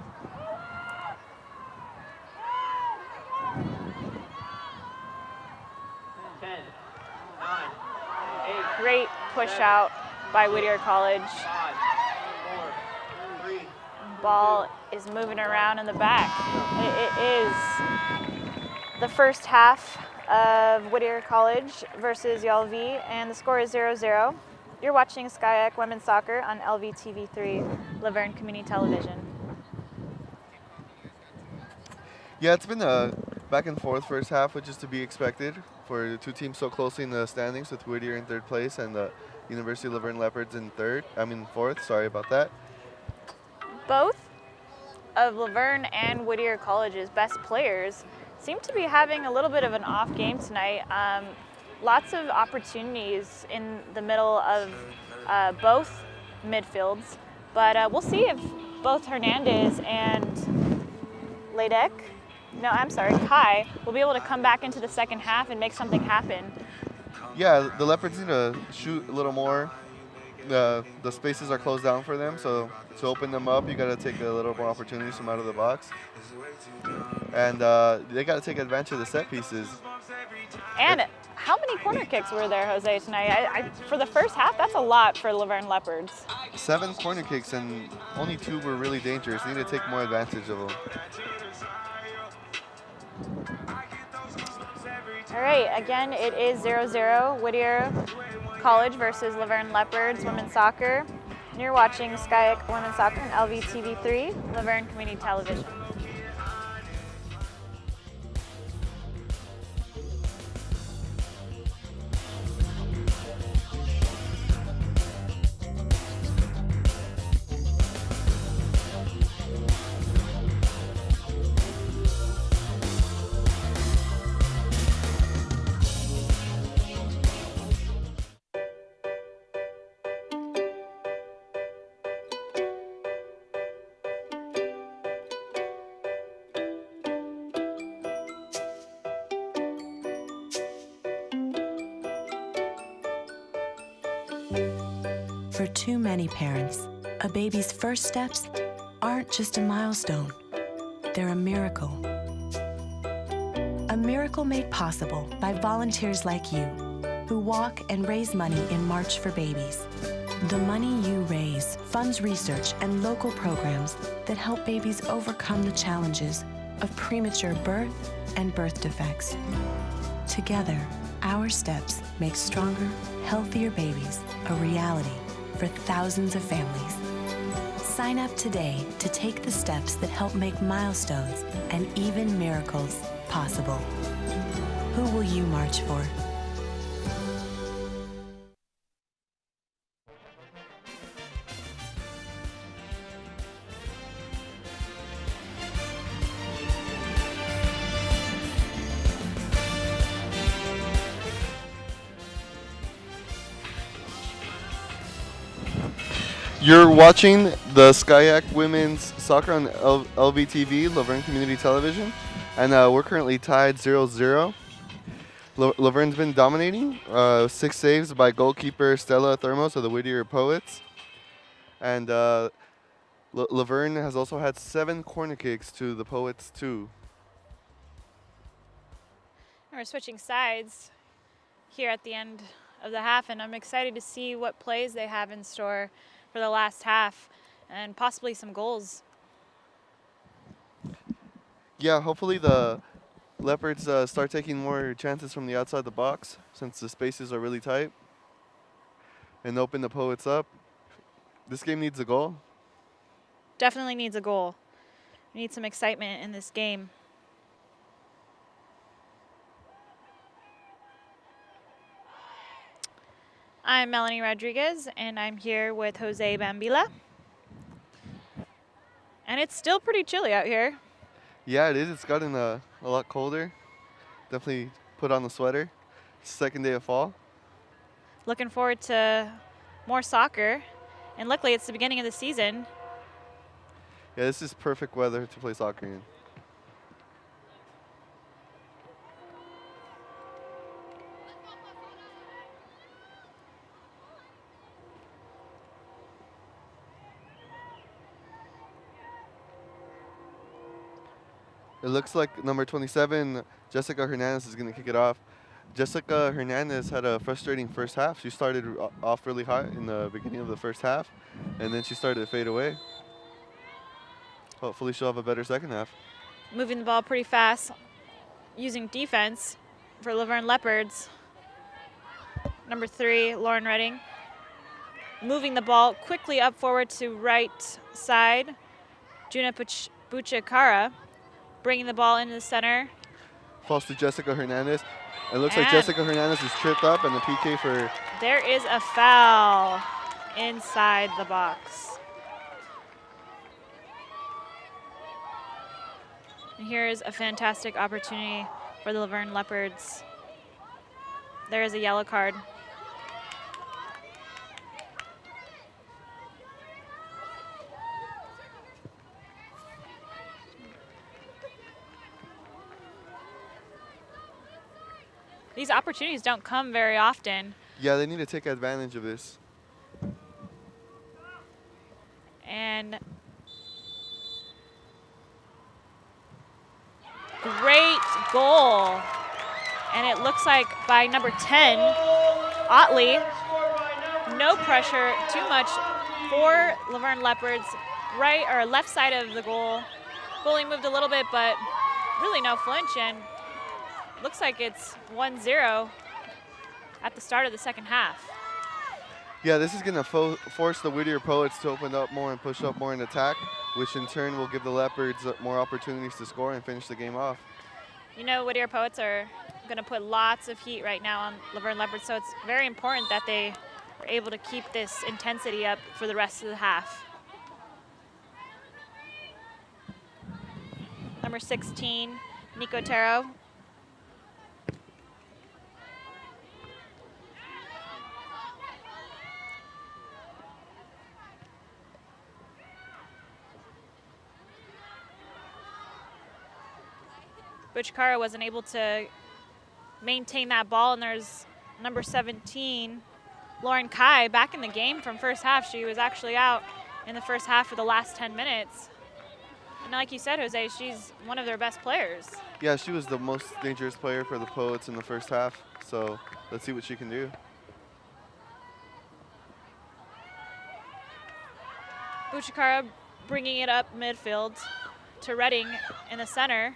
C: Ten, nine, eight,
A: Great push out by Whittier College.
C: 5, 4, 3,
A: Ball is moving around in the back. It is the first half of Whittier College versus ULV, and the score is 0-0. You're watching Skyac Women's Soccer on LVTV3, Laverne Community Television.
B: Yeah, it's been a back and forth first half, which is to be expected for the two teams so closely in the standings, with Whittier in third place and the University of Laverne Leopards in fourth. Sorry about that.
A: Both of Laverne and Whittier College's best players seem to be having a little bit of an off game tonight. Lots of opportunities in the middle of both midfields, but we'll see if both Hernandez and Kai will be able to come back into the second half and make something happen.
B: Yeah, the Leopards need to shoot a little more. The spaces are closed down for them, so to open them up, you got to take a little more opportunities from out of the box. And they got to take advantage of the set pieces.
A: And how many corner kicks were there, Jose, tonight? For the first half, that's a lot for Laverne Leopards.
B: 7 corner kicks, and only 2 were really dangerous. They need to take more advantage of them.
A: All right, again, it is 0-0, Whittier College versus Laverne Leopards Women's Soccer. And you're watching Skyac Women's Soccer on LVTV3, Laverne Community Television.
D: For too many parents, a baby's first steps aren't just a milestone, they're a miracle. A miracle made possible by volunteers like you, who walk and raise money in March for Babies. The money you raise funds research and local programs that help babies overcome the challenges of premature birth and birth defects. Together, our steps make stronger, healthier babies a reality for thousands of families. Sign up today to take the steps that help make milestones and even miracles possible. Who will you march for?
B: You're watching the Skyac Women's Soccer on LVTV, Laverne Community Television, and we're currently tied 0-0. Laverne's been dominating. 6 saves by goalkeeper Stella Thermos of the Whittier Poets. And Laverne has also had 7 corner kicks to the Poets 2.
A: We're switching sides here at the end of the half, and I'm excited to see what plays they have in store for the last half and possibly some goals.
B: Yeah, hopefully the Leopards start taking more chances from the outside the box since the spaces are really tight and open the Poets up. This game needs a goal.
A: Definitely needs a goal. We need some excitement in this game. I'm Melanie Rodriguez, and I'm here with Jose Bambila. And it's still pretty chilly out here.
B: Yeah, it is. It's gotten a lot colder. Definitely put on the sweater. It's the second day of fall.
A: Looking forward to more soccer. And luckily, it's the beginning of the season.
B: Yeah, this is perfect weather to play soccer in. It looks like number 27, Jessica Hernandez, is going to kick it off. Jessica Hernandez had a frustrating first half. She started off really hot in the beginning of the first half, and then she started to fade away. Hopefully she'll have a better second half.
A: Moving the ball pretty fast, using defense for Laverne Leopards. Number 3, Lauren Redding. Moving the ball quickly up forward to right side. Juna Buchikara bringing the ball into the center.
B: Falls to Jessica Hernandez. It looks like Jessica Hernandez is tripped up, and the PK for...
A: There is a foul inside the box. And here is a fantastic opportunity for the Laverne Leopards. There is a yellow card. These opportunities don't come very often.
B: Yeah, they need to take advantage of this.
A: And great goal. And it looks like by number 10, Otley, no pressure, too much for Laverne Leopards. Right or left side of the goal. Goalie moved a little bit, but really no flinch, and looks like it's 1-0 at the start of the second half.
B: Yeah, this is going to force the Whittier Poets to open up more and push up more in attack, which in turn will give the Leopards more opportunities to score and finish the game off.
A: You know, Whittier Poets are going to put lots of heat right now on Laverne Leopards, so it's very important that they are able to keep this intensity up for the rest of the half. Number 16, Nico Taro. Buchikara wasn't able to maintain that ball, and there's number 17, Lauren Kai, back in the game from first half. She was actually out in the first half for the last 10 minutes. And like you said, Jose, she's one of their best players.
B: Yeah, she was the most dangerous player for the Poets in the first half, so let's see what she can do.
A: Buchikara bringing it up midfield to Redding in the center.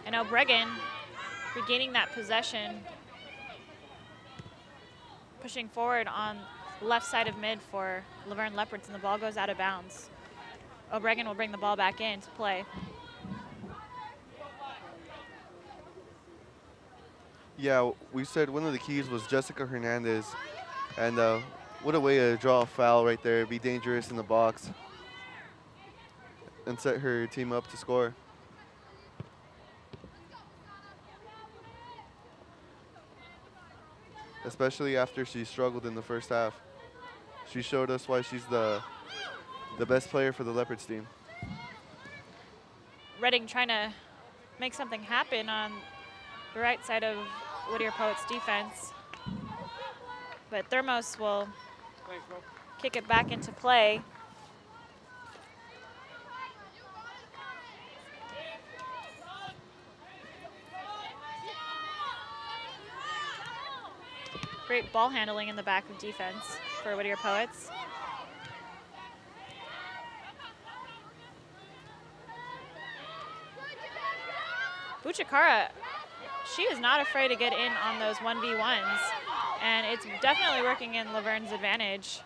A: And Obregon regaining that possession, pushing forward on the left side of mid for Laverne Leopards, and the ball goes out of bounds. Obregon will bring the ball back in to play.
B: Yeah, we said one of the keys was Jessica Hernandez, and what a way to draw a foul right there, be dangerous in the box, and set her team up to score. Especially after she struggled in the first half. She showed us why she's the best player for the Leopards team.
A: Redding trying to make something happen on the right side of Whittier Poets defense. But Thermos will kick it back into play. Great ball handling in the back of defense for Whittier Poets. Buchikara, she is not afraid to get in on those 1v1s, and it's definitely working in Laverne's advantage.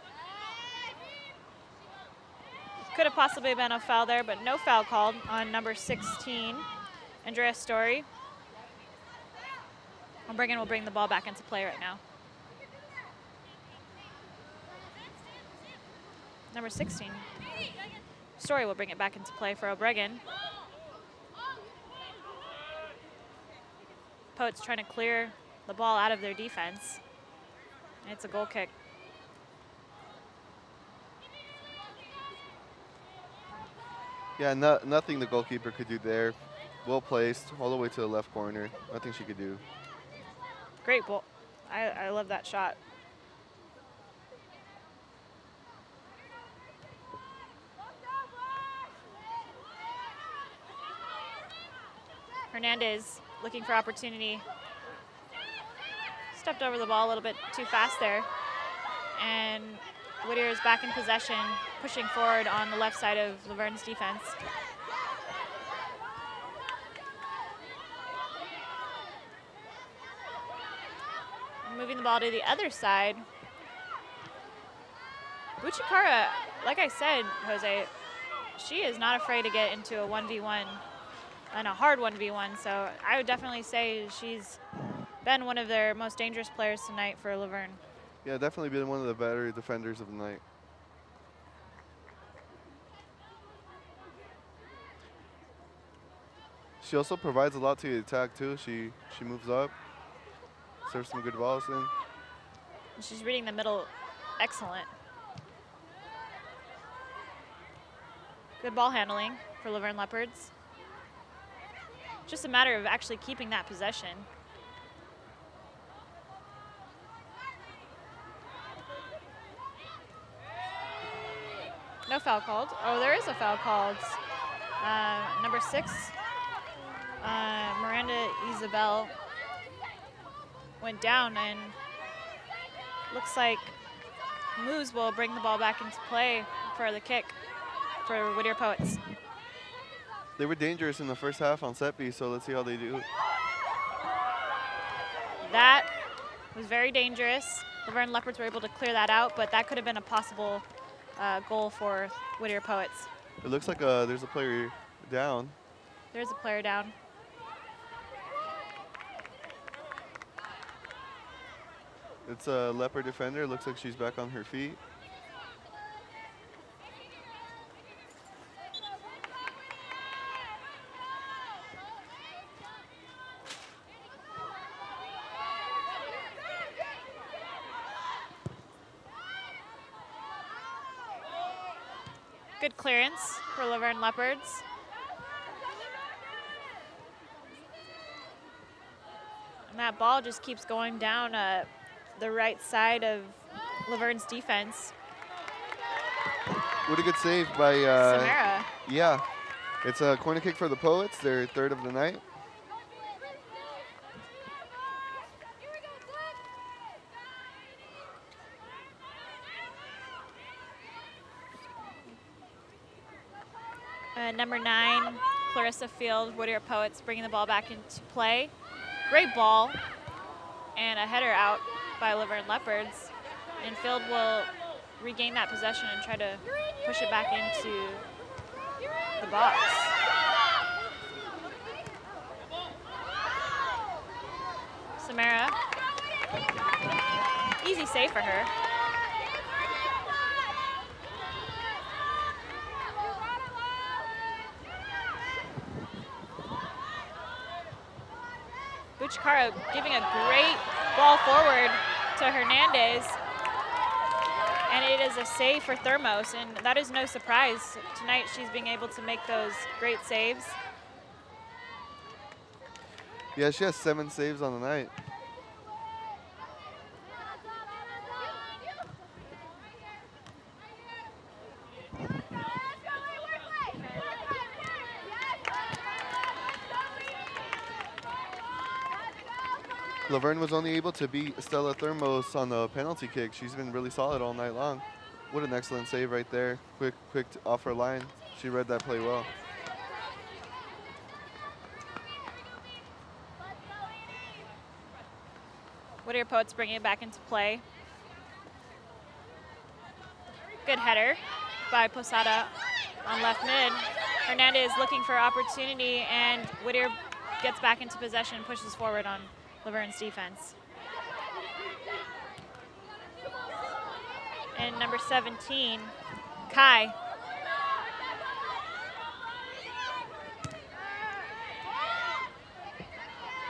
A: Could have possibly been a foul there, but no foul called on number 16, Andrea Story. Bregan will bring the ball back into play right now. Number 16, Story will bring it back into play for Obregon. Poets trying to clear the ball out of their defense. And it's a goal kick.
B: Yeah, nothing the goalkeeper could do there. Well placed, all the way to the left corner. Nothing she could do.
A: Great ball. I love that shot. Hernandez looking for opportunity. Stepped over the ball a little bit too fast there. And Whittier is back in possession, pushing forward on the left side of Laverne's defense. Moving the ball to the other side. Buchikara, like I said, Jose, she is not afraid to get into a 1v1 and a hard 1v1, so I would definitely say she's been one of their most dangerous players tonight for Laverne.
B: Yeah, definitely been one of the better defenders of the night. She also provides a lot to the attack too. She moves up, serves some good balls in.
A: She's reading the middle excellent. Good ball handling for Laverne Leopards. Just a matter of actually keeping that possession. No foul called. Oh, there is a foul called. Number 6, Miranda Isabel went down, and looks like Moose will bring the ball back into play for the kick for Whittier Poets.
B: They were dangerous in the first half on set piece, so let's see how they do.
A: That was very dangerous. Laverne Leopards were able to clear that out, but that could have been a possible goal for Whittier Poets.
B: It looks like there's a player down.
A: There's a player down.
B: It's a Leopard defender. Looks like she's back on her feet.
A: Good clearance for Laverne Leopards. And that ball just keeps going down the right side of Laverne's defense.
B: What a good save by
A: Samara.
B: Yeah, it's a corner kick for the Poets, their third of the night.
A: Number 9, Clarissa Field, Whittier Poets, bringing the ball back into play. Great ball, and a header out by Laverne Leopards. And Field will regain that possession and try to push it back into the box. Samara, easy save for her. Buchikara giving a great ball forward to Hernandez, and it is a save for Thermos, and that is no surprise. Tonight she's being able to make those great saves.
B: Yeah, she has 7 saves on the night. Laverne was only able to beat Stella Thermos on the penalty kick. She's been really solid all night long. What an excellent save right there. Quick off her line. She read that play well.
A: Whittier Poets bringing it back into play. Good header by Posada on left mid. Hernandez looking for opportunity, and Whittier gets back into possession, pushes forward on Laverne's defense. And number 17, Kai.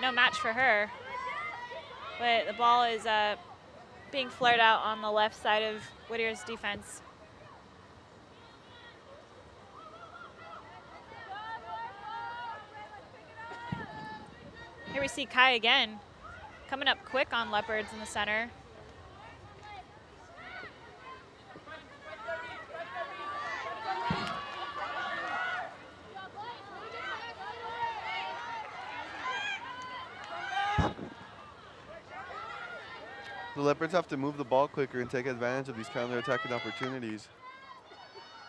A: No match for her, but the ball is being flared out on the left side of Whittier's defense. Here we see Kai again, coming up quick on Leopards in the center.
B: The Leopards have to move the ball quicker and take advantage of these counter-attacking opportunities.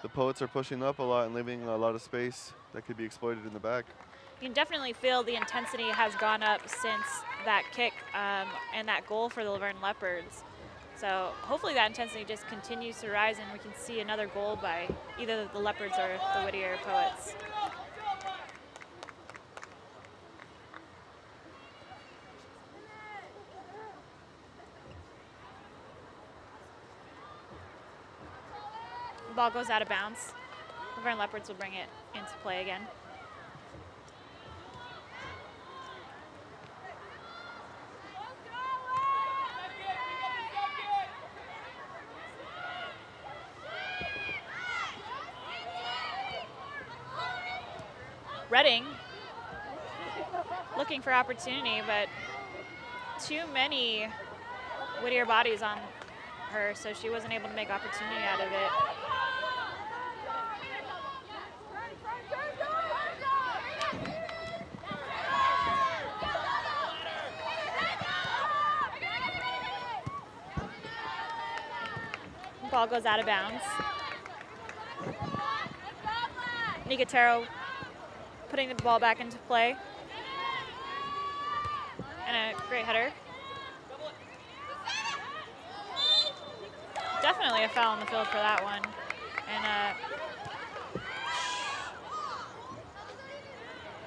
B: The Poets are pushing up a lot and leaving a lot of space that could be exploited in the back.
A: You can definitely feel the intensity has gone up since that kick and that goal for the Laverne Leopards. So hopefully that intensity just continues to rise and we can see another goal by either the Leopards or the Whittier Poets. The ball goes out of bounds. Laverne Leopards will bring it into play again. Redding looking for opportunity, but too many Whittier bodies on her, so she wasn't able to make opportunity out of it. Ball goes out of bounds. Nicotero putting the ball back into play. And a great header. Definitely a foul on the field for that one. And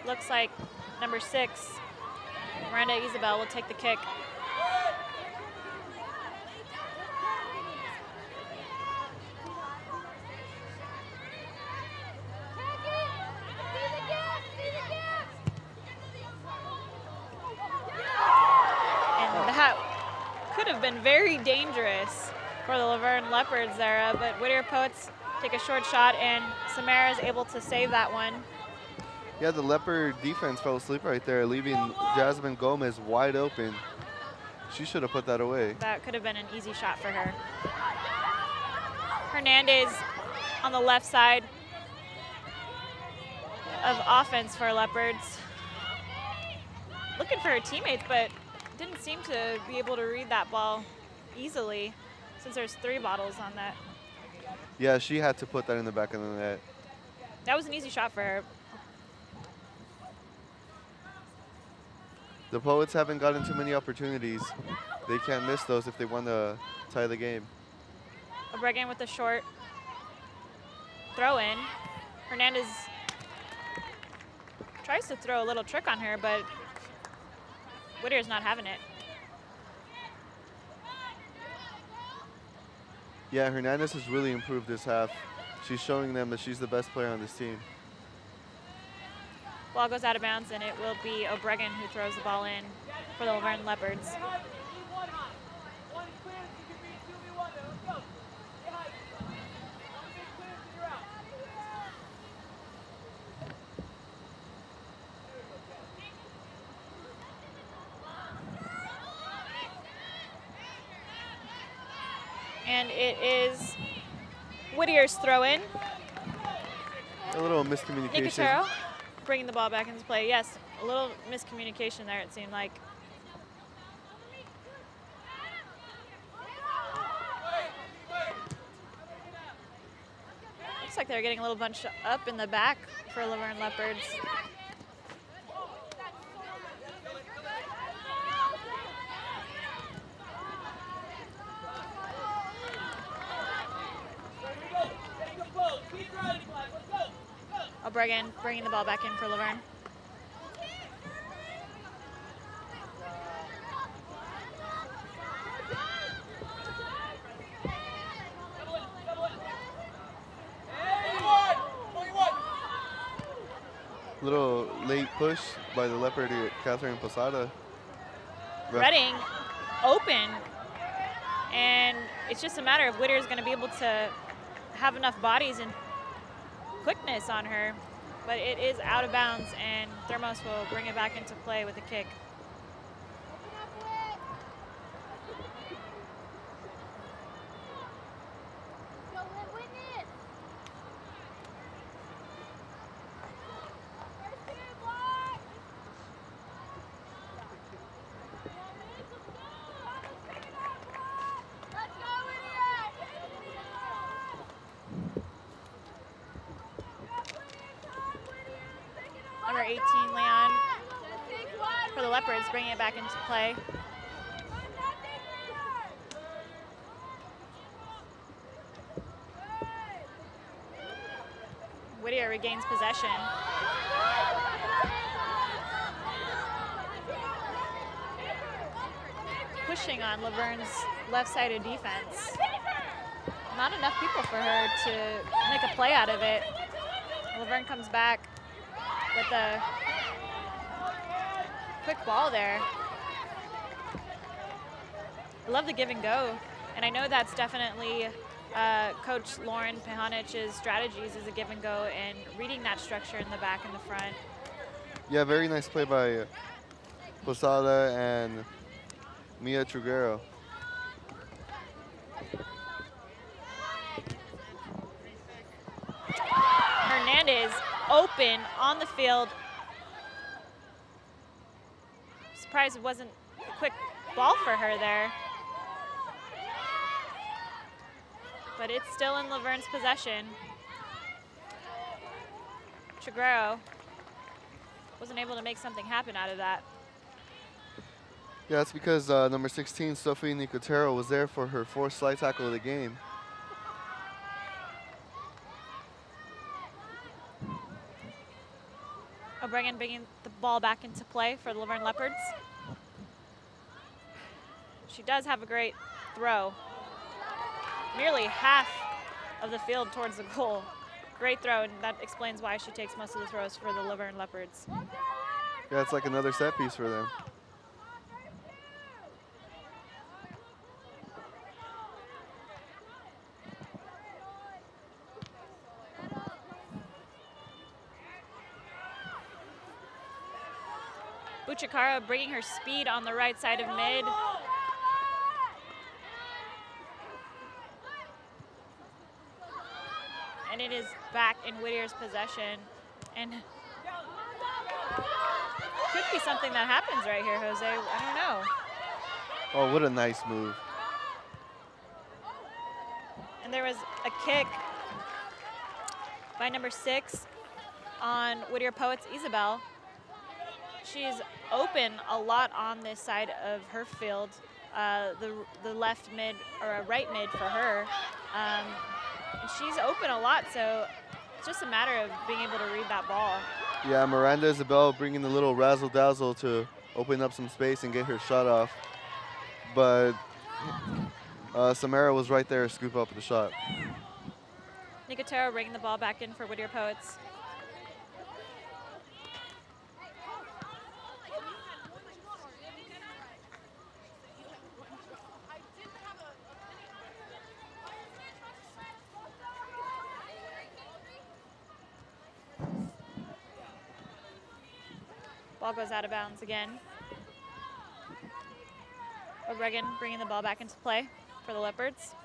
A: looks like number 6, Miranda Isabel, will take the kick. Been very dangerous for the Laverne Leopards there, but Whittier Poets take a short shot and Samara is able to save that one.
B: Yeah, the Leopard defense fell asleep right there, leaving Jasmine Gomez wide open. She should have put that away.
A: That could have been an easy shot for her. Hernandez on the left side of offense for Leopards. Looking for her teammates, but didn't seem to be able to read that ball easily since there's 3 bottles on that.
B: Yeah, she had to put that in the back of the net.
A: That was an easy shot for her.
B: The Poets haven't gotten too many opportunities. They can't miss those if they want to tie the game.
A: Obregan with the short throw in. Hernandez tries to throw a little trick on her, but Whittier's not having it.
B: Yeah, Hernandez has really improved this half. She's showing them that she's the best player on this team.
A: Ball goes out of bounds, and it will be Obregan who throws the ball in for the Laverne Leopards. And it is Whittier's throw-in.
B: A little miscommunication.
A: Nicotero bringing the ball back into play. Yes, a little miscommunication there, it seemed like. Looks like they're getting a little bunched up in the back for Laverne Leopards. O'Brien bringing the ball back in for Laverne.
B: Little late push by the Leopard here, Catherine Posada.
A: Redding open, and it's just a matter of Whittier's going to be able to have enough bodies and quickness on her, but it is out of bounds, and Thermos will bring it back into play with a kick. Number 18, Leon, for the Leopards, bringing it back into play. Whittier regains possession. Pushing on Laverne's left-sided defense. Not enough people for her to make a play out of it. Laverne comes back with a quick ball there. I love the give and go, and I know that's definitely Coach Lauren Pehanich's strategies is a give and go and reading that structure in the back and the front.
B: Yeah, very nice play by Posada and Mia Triguero.
A: Hernandez open on the field. Surprised it wasn't a quick ball for her there. But it's still in Laverne's possession. Triguero wasn't able to make something happen out of that.
B: Yeah, that's because number 16, Sophie Nicotero, was there for her fourth slide tackle of the game.
A: O'Brien bringing the ball back into play for the Laverne Leopards. She does have a great throw. Nearly half of the field towards the goal. Great throw, and that explains why she takes most of the throws for the Laverne Leopards.
B: Yeah, it's like another set piece for them.
A: Buchikara bringing her speed on the right side of mid. And it is back in Whittier's possession. And could be something that happens right here, Jose. I don't know.
B: Oh, what a nice move.
A: And there was a kick by number 6 on Whittier Poets, Isabel. She's open a lot on this side of her field, the left mid or a right mid for her. And she's open a lot, so it's just a matter of being able to read that ball.
B: Yeah, Miranda Isabel bringing the little razzle-dazzle to open up some space and get her shot off. But Samara was right there to scoop up the shot.
A: Nicotero bringing the ball back in for Whittier Poets. Ball goes out of bounds again. O'Brien bringing the ball back into play for the Leopards.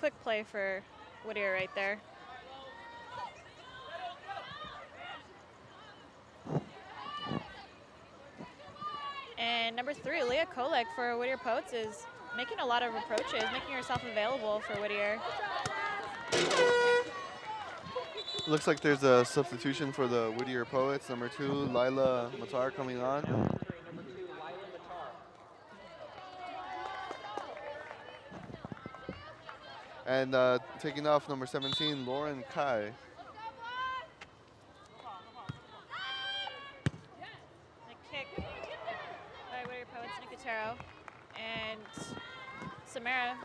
A: quick play for Whittier right there. And number 3, Leah Kolek for Whittier Poets is making a lot of approaches, making herself available for Whittier.
B: Looks like there's a substitution for the Whittier Poets. Number 2, Lila Matar coming on.
C: Number 2, Lila Matar.
B: And taking off number 17, Lauren Kai.
A: The kick by Whittier Poets, Nicotero. And Samara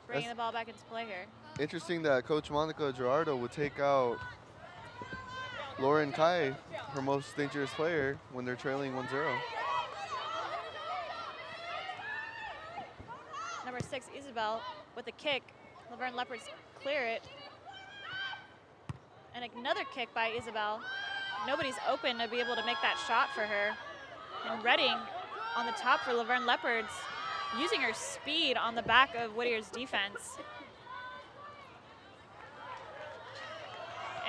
A: bringing the ball back into play here.
B: Interesting that Coach Monica Gerardo would take out Lauren Kai, her most dangerous player, when they're trailing 1-0.
A: Number 6, Isabel, with a kick. Laverne Leopards clear it. And another kick by Isabel. Nobody's open to be able to make that shot for her. And Redding on the top for Laverne Leopards, using her speed on the back of Whittier's defense.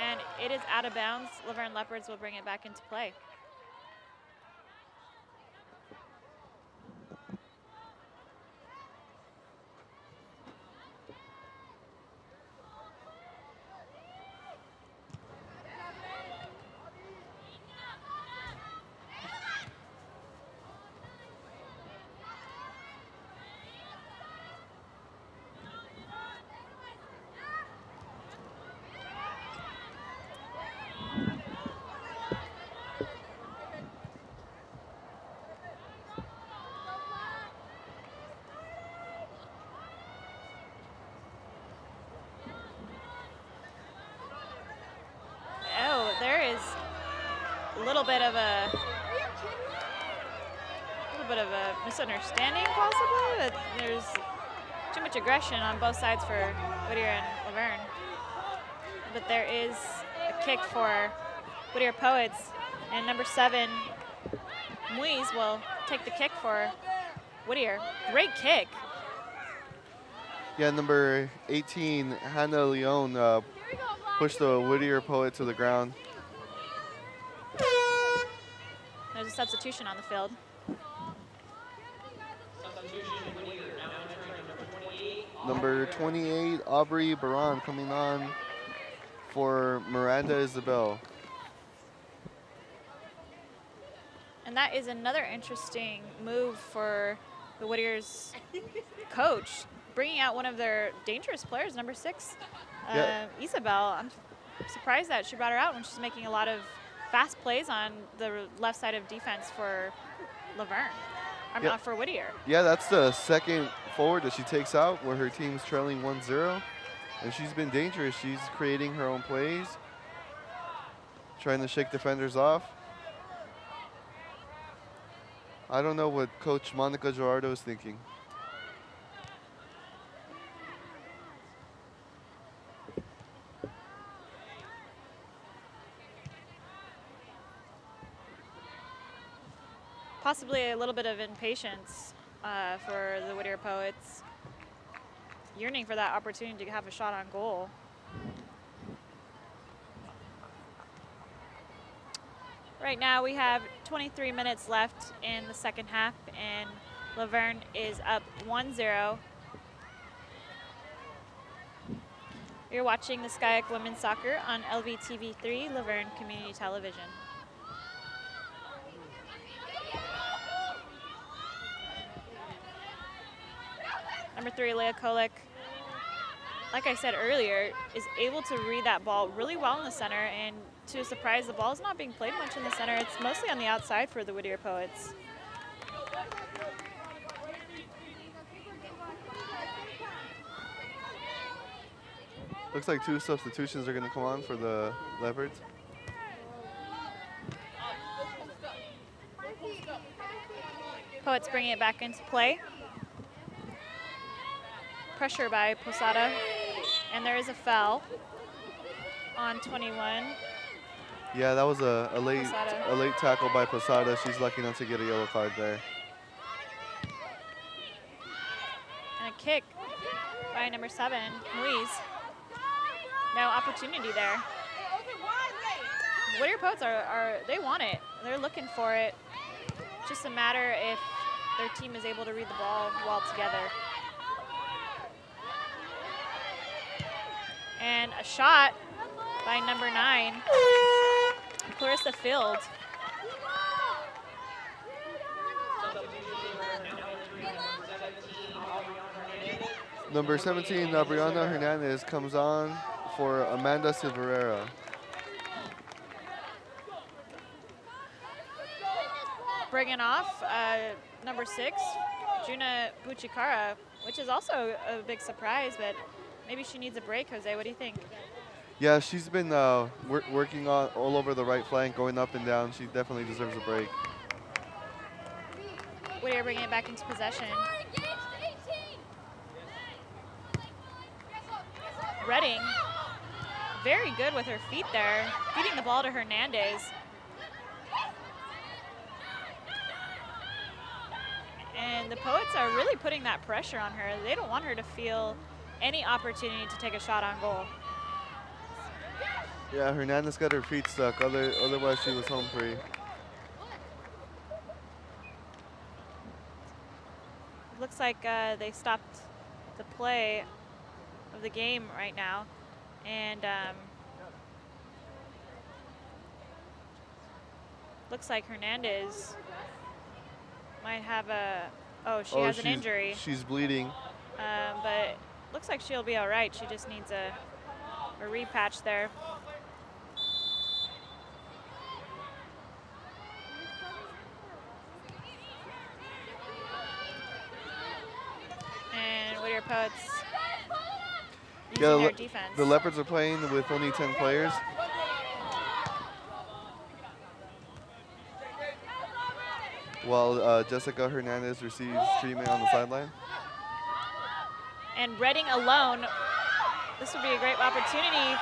A: And it is out of bounds. Laverne Leopards will bring it back into play. There is a little bit of a misunderstanding, possibly. That there's too much aggression on both sides for Whittier and Laverne. But there is a kick for Whittier Poets, and number 7, Muiz, will take the kick for Whittier. Great kick.
B: Yeah, number 18, Hannah Leon, pushed the Whittier Poet to the ground.
A: There's a substitution on the field.
C: Substitution, Whittier, now entering number 28.
B: Number 28, Aubrey Baran coming on for Miranda Isabel.
A: And that is another interesting move for the Whittier's coach, bringing out one of their dangerous players, number 6, Isabel. I'm surprised that she brought her out when she's making a lot of fast plays on the left side of defense for Laverne, not for Whittier.
B: Yeah, that's the second forward that she takes out where her team's trailing 1-0. And she's been dangerous. She's creating her own plays, trying to shake defenders off. I don't know what Coach Monica Gerardo is thinking.
A: Possibly a little bit of impatience for the Whittier Poets, yearning for that opportunity to have a shot on goal. Right now we have 23 minutes left in the second half, and Laverne is up 1-0. You're watching the Skyac Women's Soccer on LVTV3, Laverne Community Television. Number 3, Leah Kolek, like I said earlier, is able to read that ball really well in the center, and to a surprise, the ball is not being played much in the center. It's mostly on the outside for the Whittier Poets.
B: Looks like 2 substitutions are going to come on for the Leopards.
A: Poets bringing it back into play. Pressure by Posada, and there is a foul on 21.
B: Yeah, that was a late tackle by Posada. She's lucky not to get a yellow card there.
A: kick by number 7, Louise. No opportunity there. Whittier Poets they want it. They're looking for it. Just a matter if their team is able to read the ball well together. And a shot by number 9, Clarissa Field.
B: Number 17, Brianna Hernandez, comes on for Amanda Silverera.
A: Bringing off number 6, Juna Buchikara, which is also a big surprise, but maybe she needs a break. Jose, what do you think?
B: Yeah, she's been working on all over the right flank, going up and down. She definitely deserves a break.
A: Whittier bringing it back into possession. Redding, very good with her feet there, feeding the ball to Hernandez. And the Poets are really putting that pressure on her. They don't want her to feel any opportunity to take a shot on goal.
B: Yeah, Hernandez got her feet stuck, otherwise she was home free.
A: Looks like they stopped the play of the game right now. And looks like Hernandez might have she has an injury.
B: She's bleeding.
A: But looks like she'll be all right. She just needs a repatch there. And Whittier Poets using their defense.
B: The Leopards are playing with only 10 players. While Jessica Hernandez receives treatment on the sideline.
A: And Redding alone. This would be a great opportunity,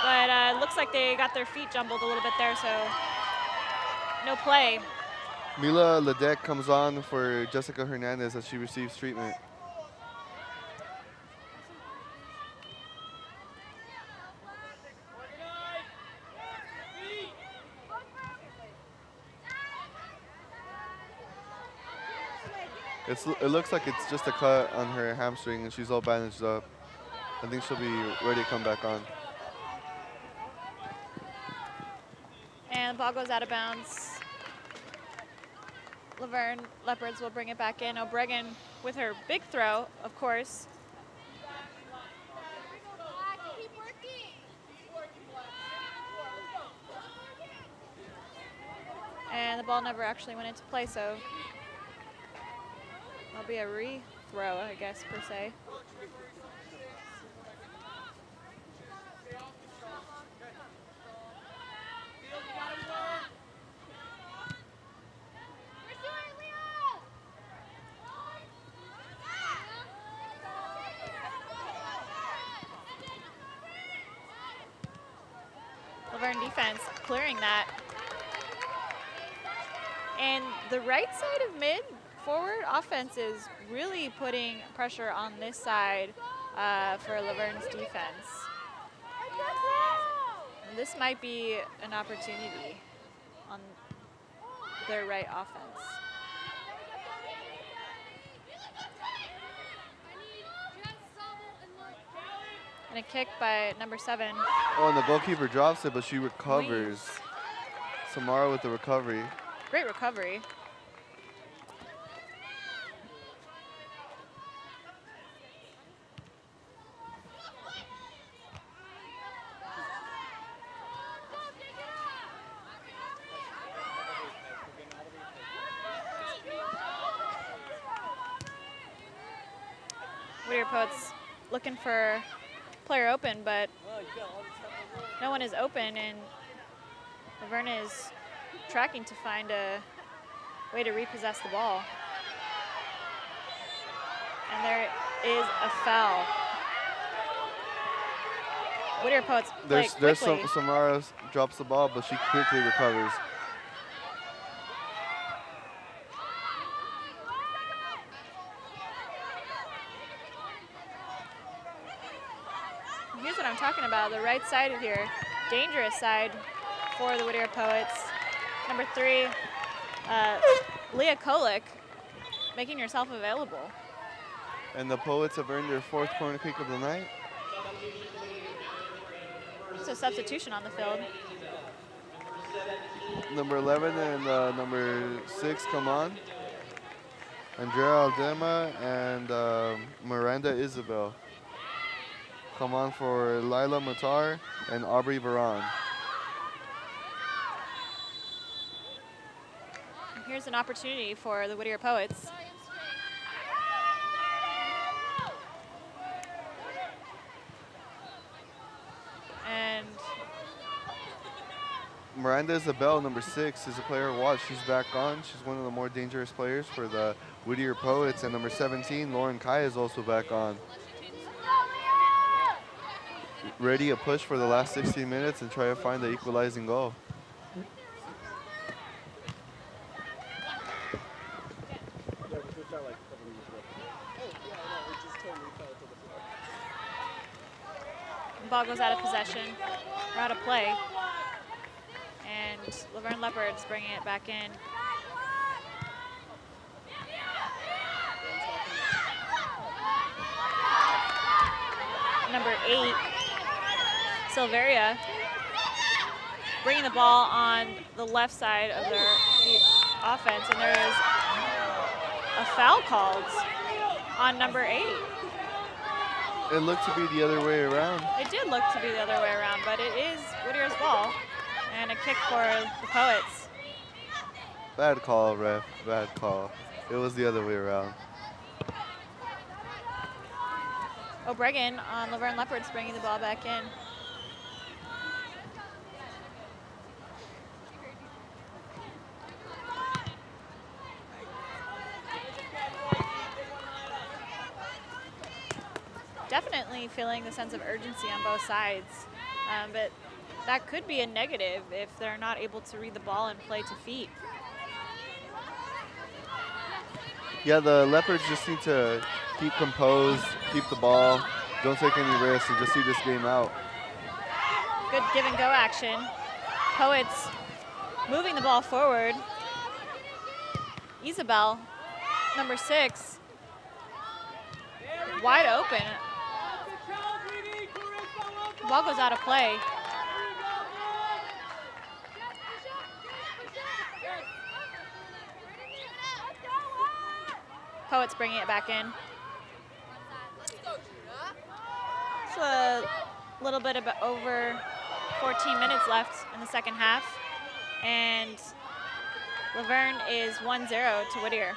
A: but looks like they got their feet jumbled a little bit there, so no play.
B: Mila Ledeck comes on for Jessica Hernandez as she receives treatment. It looks like it's just a cut on her hamstring and she's all bandaged up. I think she'll be ready to come back on.
A: And the ball goes out of bounds. Laverne Leopards will bring it back in. Obregon with her big throw, of course. And the ball never actually went into play, so that'll be a re-throw, I guess, per se. Laverne defense clearing that. And the right side of mid forward offense is really putting pressure on this side for Laverne's defense. And this might be an opportunity on their right offense. And a kick by number 7.
B: Oh, and the goalkeeper drops it, but she recovers. Samara with the recovery.
A: Great recovery. Whittier Poets looking for player open, but no one is open, and Verne is tracking to find a way to repossess the ball. And there is a foul. Whittier Poets play quickly.
B: Samara drops the ball, but she quickly recovers.
A: the right side here. Dangerous side for the Whittier Poets. Number 3, Leah Kolick, making yourself available.
B: And the Poets have earned their 4th corner kick of the night.
A: So substitution on the field.
B: Number 11 and number 6 come on. Andrea Aldema and Miranda Isabel come on for Lila Matar and Aubrey Varan.
A: And here's an opportunity for the Whittier Poets. And
B: Miranda Isabel, number 6, is a player to watch. She's back on. She's one of the more dangerous players for the Whittier Poets. And number 17, Lauren Kai, is also back on. Ready to push for the last 60 minutes and try to find the equalizing goal.
A: the ball goes out of possession, or out of play. And Laverne Leopards bringing it back in. Number 8, Silveria, bringing the ball on the left side of their offense, and there is a foul called on number 8.
B: It looked to be the other way around.
A: It did look to be the other way around, but it is Whittier's ball, and a kick for the Poets.
B: Bad call, ref. Bad call. It was the other way around.
A: O'Bregan on Laverne Leopards bringing the ball back in. Definitely feeling the sense of urgency on both sides, but that could be a negative if they're not able to read the ball and play to feet.
B: Yeah, the Leopards just need to keep composed, keep the ball, don't take any risks, and just see this game out.
A: Good give and go action. Poets moving the ball forward. Isabel, number 6, wide open. Ball goes out of play. Poets bringing it back in. So a little bit about over 14 minutes left in the second half, and Laverne is 1-0 to Whittier.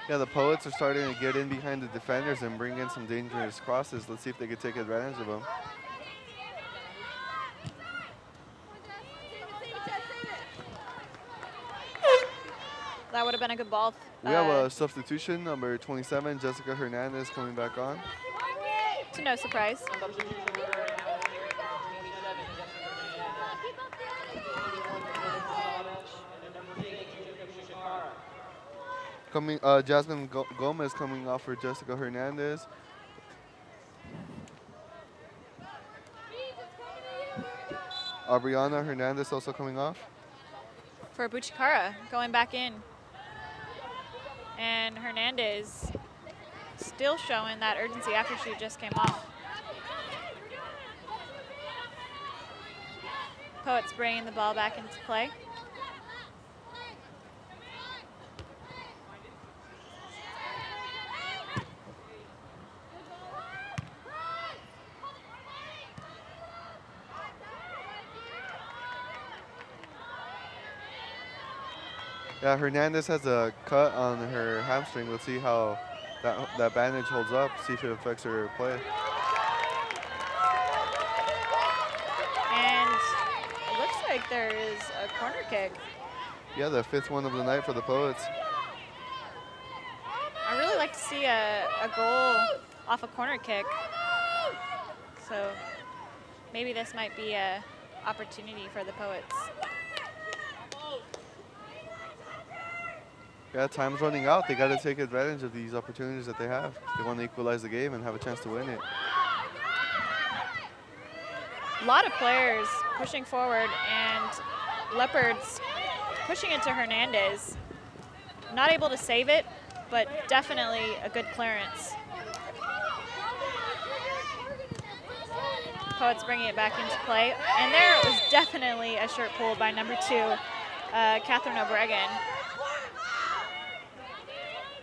B: Yeah, the Poets are starting to get in behind the defenders and bring in some dangerous crosses. Let's see if they can take advantage of them.
A: That would have been a good ball.
B: We have a substitution, number 27, Jessica Hernandez, coming back on.
A: To no surprise.
B: Jasmine Gomez coming off for Jessica Hernandez. Aubriana Hernandez also coming off.
A: For Buchikara going back in. And Hernandez still showing that urgency after she just came off. Poets bringing the ball back into play.
B: Yeah, Hernandez has a cut on her hamstring. Let's see how that bandage holds up, see if it affects her play.
A: And it looks like there is a corner kick.
B: Yeah, the 5th one of the night for the Poets.
A: I really like to see a goal off a corner kick. So maybe this might be a opportunity for the Poets.
B: Yeah, time's running out. They got to take advantage of these opportunities that they have. They want to equalize the game and have a chance to win it.
A: A lot of players pushing forward, and Leopards pushing it to Hernandez. Not able to save it, but definitely a good clearance. Poets bringing it back into play. And there was definitely a shirt pull by number 2, Catherine O'Bregan.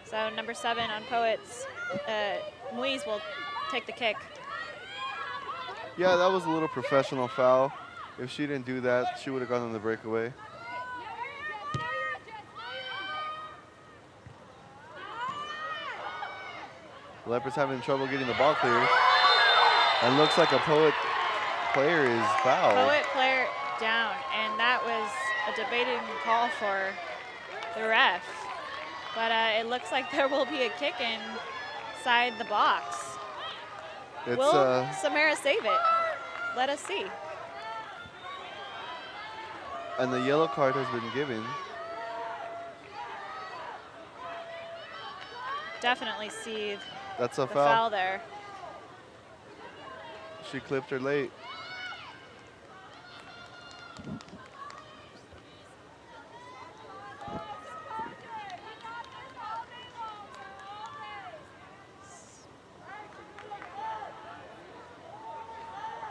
A: So number 7 on Poets, Moise will take the kick.
B: Yeah, that was a little professional foul. If she didn't do that, she would have gone on the breakaway. Leopards having trouble getting the ball cleared. And looks like a Poet player is fouled.
A: Poet player down, and that was a debating call for the ref. But it looks like there will be a kick inside the box. Will Samara save it? Let us see.
B: And the yellow card has been given.
A: Definitely see
B: That's a
A: the
B: foul.
A: foul there.
B: She clipped her late.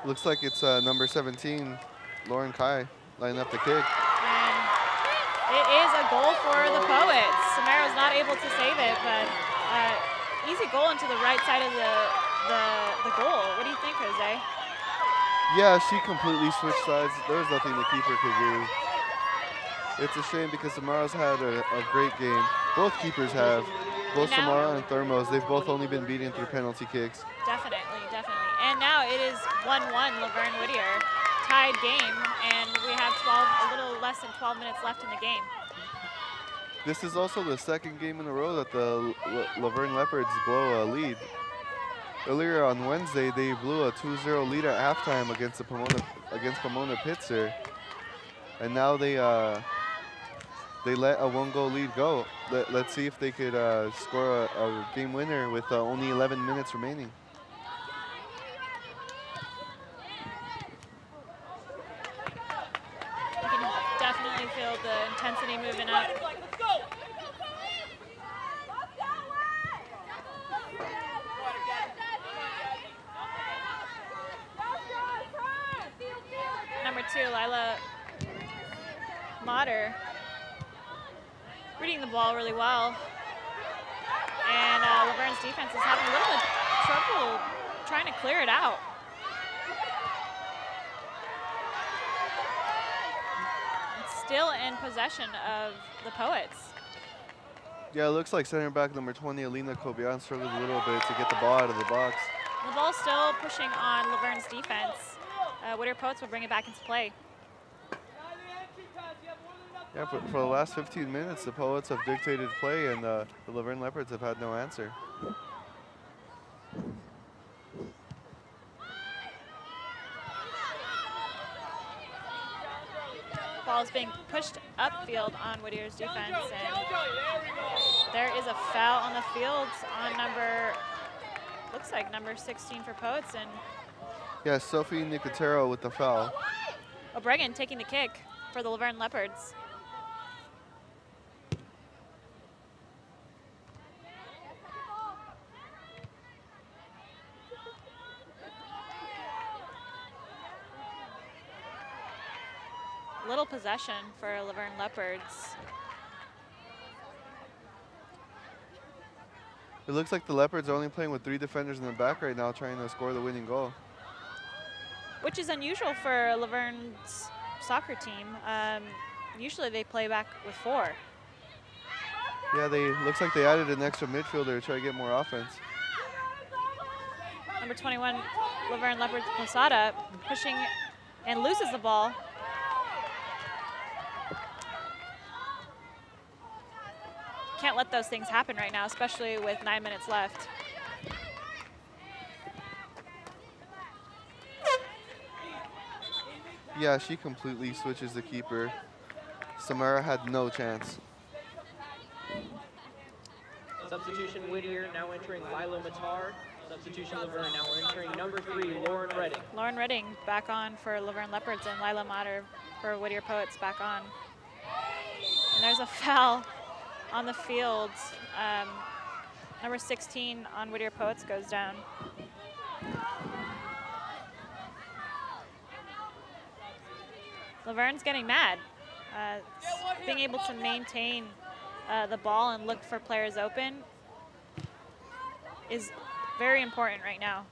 B: Looks like it's number 17, Lauren Kai, lining up the kick.
A: And it is a goal for the Poets. Samara was not able to save it, but easy goal into the right side of the goal. What do you think, Jose?
B: Yeah, she completely switched sides. There was nothing the keeper could do. It's a shame because Samara's had a great game. Both keepers have. Both Samara and Thermos, they've both only been beaten through penalty kicks.
A: Definitely, definitely. And now it is 1-1, Laverne Whittier. Tied game, and we have a little less than 12 minutes left in the game.
B: This is also the second game in a row that the Laverne Leopards blow a lead. Earlier on Wednesday, they blew a 2-0 lead at halftime against Pomona Pitzer, and now they let a 1-goal lead go. Let's see if they could score a game winner with only 11 minutes remaining.
A: You can definitely feel the intensity moving up. Number 2, Lila Motter, reading the ball really well. And Laverne's defense is having a little bit of trouble trying to clear it out. It's still in possession of the Poets.
B: Yeah, it looks like center back number 20, Alina Kobian, struggled a little bit to get the ball out of the box.
A: The ball's still pushing on Laverne's defense. Whittier Poets will bring it back into play.
B: Yeah, for the last 15 minutes, the Poets have dictated play, and the Laverne Leopards have had no answer.
A: Ball is being pushed upfield on Whittier's defense, and there is a foul on the field on looks like number 16 for Poets, and
B: yeah, Sophie Nicotero with the foul.
A: O'Bregan taking the kick for the Laverne Leopards. Little possession for Laverne Leopards.
B: It looks like the Leopards are only playing with 3 defenders in the back right now, trying to score the winning goal.
A: Which is unusual for Laverne's soccer team. Usually they play back with 4.
B: Yeah, looks like they added an extra midfielder to try to get more offense.
A: Number 21, Laverne Leopards Posada, pushing and loses the ball. Can't let those things happen right now, especially with 9 minutes left.
B: Yeah, she completely switches the keeper. Samara had no chance.
C: Substitution Whittier now entering Lila Matar. Substitution Laverne now entering number 3, Lauren Redding.
A: Lauren Redding back on for Laverne Leopards and Lila Mater for Whittier Poets back on. And there's a foul on the field. Number 16 on Whittier Poets goes down. Laverne's getting mad. Being able to maintain the ball and look for players open is very important right now.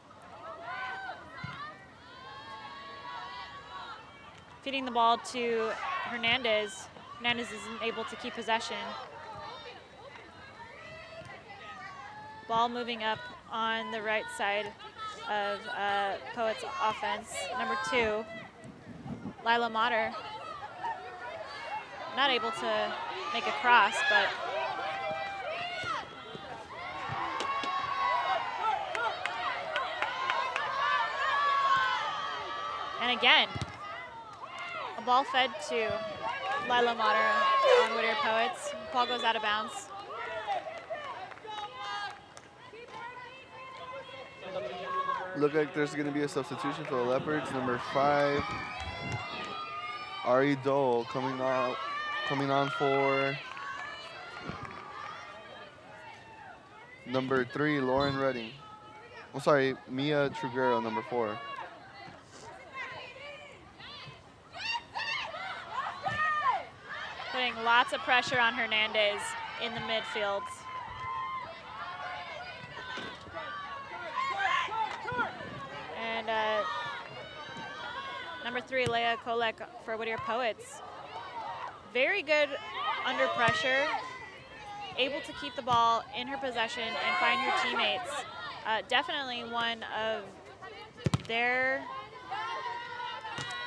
A: Feeding the ball to Hernandez. Hernandez isn't able to keep possession. Ball moving up on the right side of Poets offense. Number 2, Lila Mater. Not able to make a cross, but and again, a ball fed to Lila Mater on Whittier Poets. Ball goes out of bounds.
B: Look like there's going to be a substitution for the Leopards. Number 5, Ari Dole coming on for number 3, Lauren Redding. I'm sorry, Mia Trugero, number 4.
A: Putting lots of pressure on Hernandez in the midfield. And number 3, Leah Kolek for Whittier Poets. Very good under pressure, able to keep the ball in her possession and find her teammates. Definitely one of their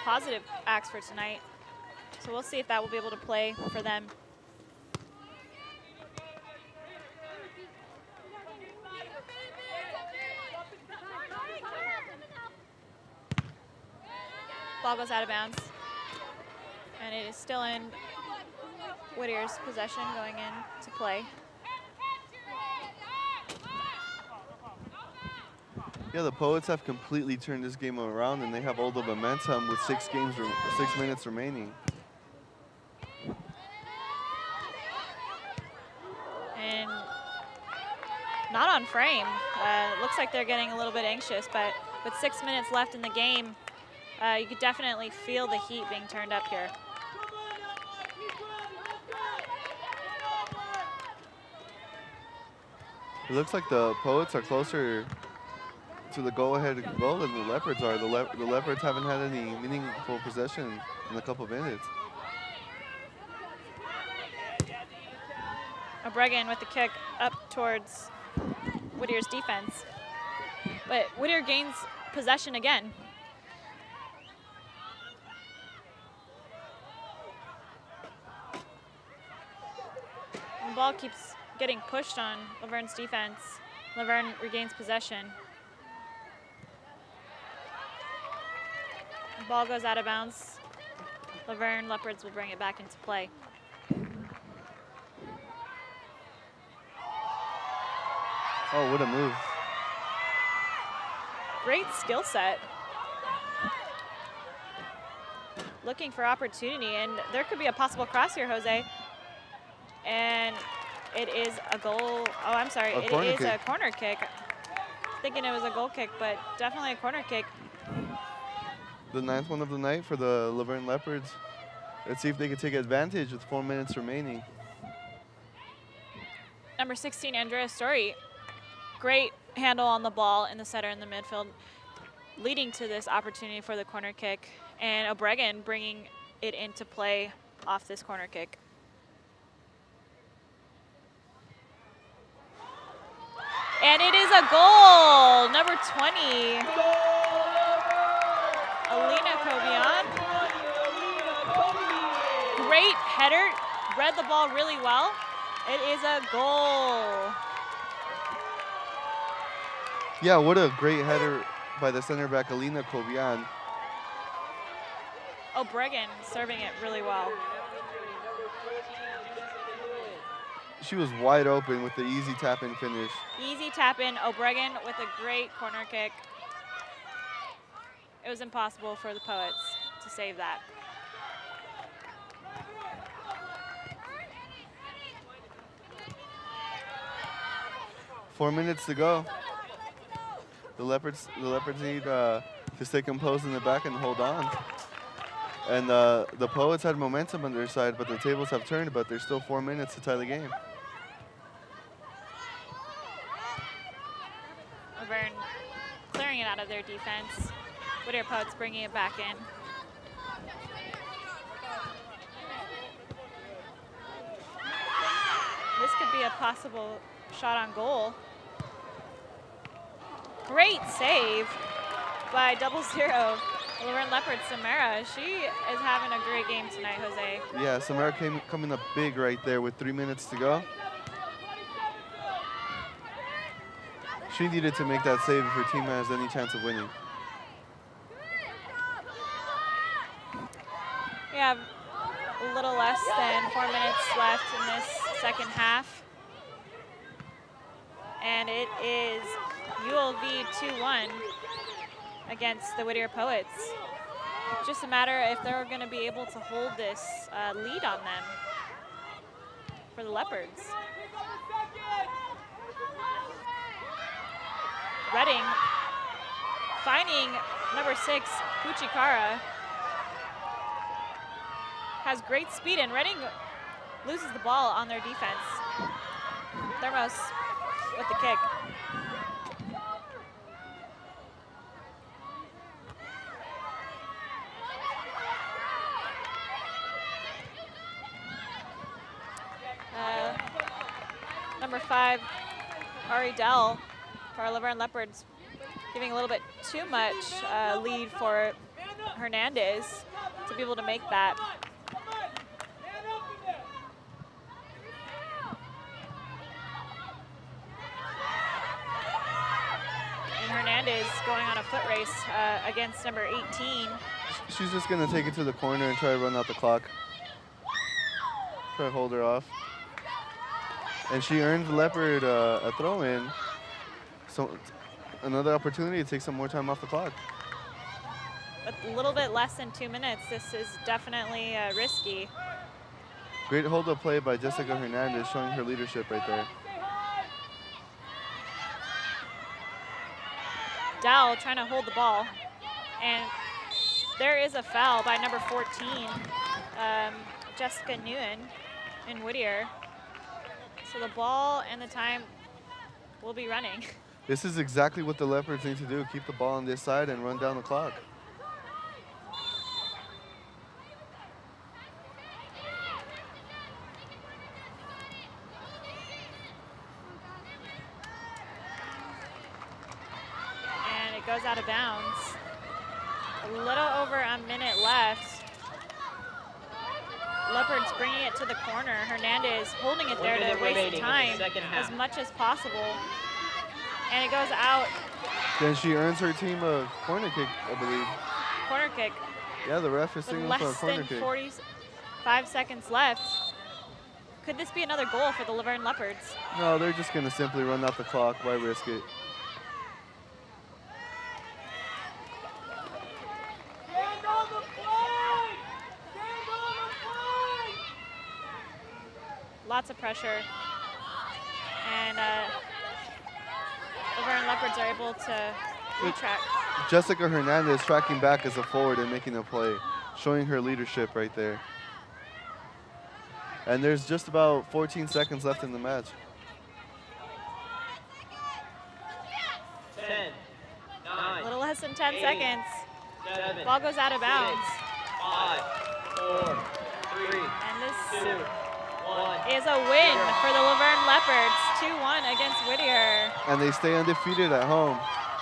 A: positive acts for tonight. So we'll see if that will be able to play for them. Ball goes out of bounds. And it is still in Whittier's possession going in to play.
B: Yeah, the Poets have completely turned this game around, and they have all the momentum with 6 minutes remaining.
A: And not on frame. Looks like they're getting a little bit anxious, but with 6 minutes left in the game, you could definitely feel the heat being turned up here.
B: It looks like the Poets are closer to the go-ahead goal than the Leopards are. The Leopards haven't had any meaningful possession in a couple minutes.
A: Obregan with the kick up towards Whittier's defense. But Whittier gains possession again. The ball keeps getting pushed on Laverne's defense. Laverne regains possession. The ball goes out of bounds. Laverne Leopards will bring it back into play.
B: Oh, what a move.
A: Great skill set. Looking for opportunity, and there could be a possible cross here, Jose. And it is a goal. Oh, I'm sorry. It is a corner kick. Thinking it was a goal kick, but definitely a corner kick.
B: The 9th one of the night for the Laverne Leopards. Let's see if they can take advantage with 4 minutes remaining.
A: Number 16, Andrea Story. Great handle on the ball in the center in the midfield, leading to this opportunity for the corner kick. And Obregan bringing it into play off this corner kick. And it is a goal, number 20. Alina Kobian. Great header, read the ball really well. It is a goal.
B: Yeah, what a great header by the center back, Alina Kobian.
A: Obregan serving it really well.
B: she was wide open with the easy tap-in finish.
A: Easy tap in. Obregon with a great corner kick. It was impossible for the Poets to save that.
B: Four minutes to go. The Leopards need to stay composed in the back and hold on. And the Poets had momentum on their side, but the tables have turned, but there's still 4 minutes to tie the game.
A: Verne clearing it out of their defense. Whittier Poets bringing it back in. This could be a possible shot on goal. Great save by 0-0. Laverne Leopards, Samara. She is having a great game tonight, Jose.
B: Yeah, Samara coming up big right there with 3 minutes to go. She needed to make that save if her team has any chance of winning.
A: We have a little less than 4 minutes left in this second half. And it is ULV 2-1 against the Whittier Poets. Just a matter if they're going to be able to hold this lead on them for the Leopards. Reading finding number 6, Puchikara. Has great speed, and Reading loses the ball on their defense. Thermos with the kick. Number 5, Ari Dell for our Laverne Leopards, giving a little bit too much lead for Hernandez to be able to make that. And Hernandez going on a foot race against number 18.
B: She's just going to take it to the corner and try to run out the clock. Try to hold her off. And she earned the Leopard a throw-in. So another opportunity to take some more time off the clock.
A: A little bit less than 2 minutes. This is definitely risky.
B: Great hold-up play by Jessica Hernandez, showing her leadership right there.
A: Dowell trying to hold the ball. And there is a foul by number 14, Jessica Nguyen in Whittier. So the ball and the time will be running.
B: This is exactly what the Leopards need to do, keep the ball on this side and run down the clock.
A: And it goes out of bounds. A little over a minute left. Leopards bringing it to the corner. Hernandez holding it there to waste time as much as possible. And it goes out.
B: Then she earns her team a corner kick, I believe.
A: Corner kick.
B: Yeah, the ref is signaling for a corner
A: Less than
B: kick.
A: 45 seconds left. Could this be another goal for the Laverne Leopards?
B: No, they're just going to simply run out the clock. Why risk it?
A: Lots of pressure. And Laverne Leopards are able to retrack.
B: Jessica Hernandez tracking back as a forward and making a play, showing her leadership right there. And there's just about 14 seconds left in the match.
C: 10, 9,
A: A little less than 10
C: 8,
A: seconds.
C: 7,
A: Ball goes out of bounds.
C: 5, 4, 3,
A: And this
C: 2, 1.
A: is a win for the Laverne Leopards. 2-1 against Whittier.
B: And they stay undefeated at home.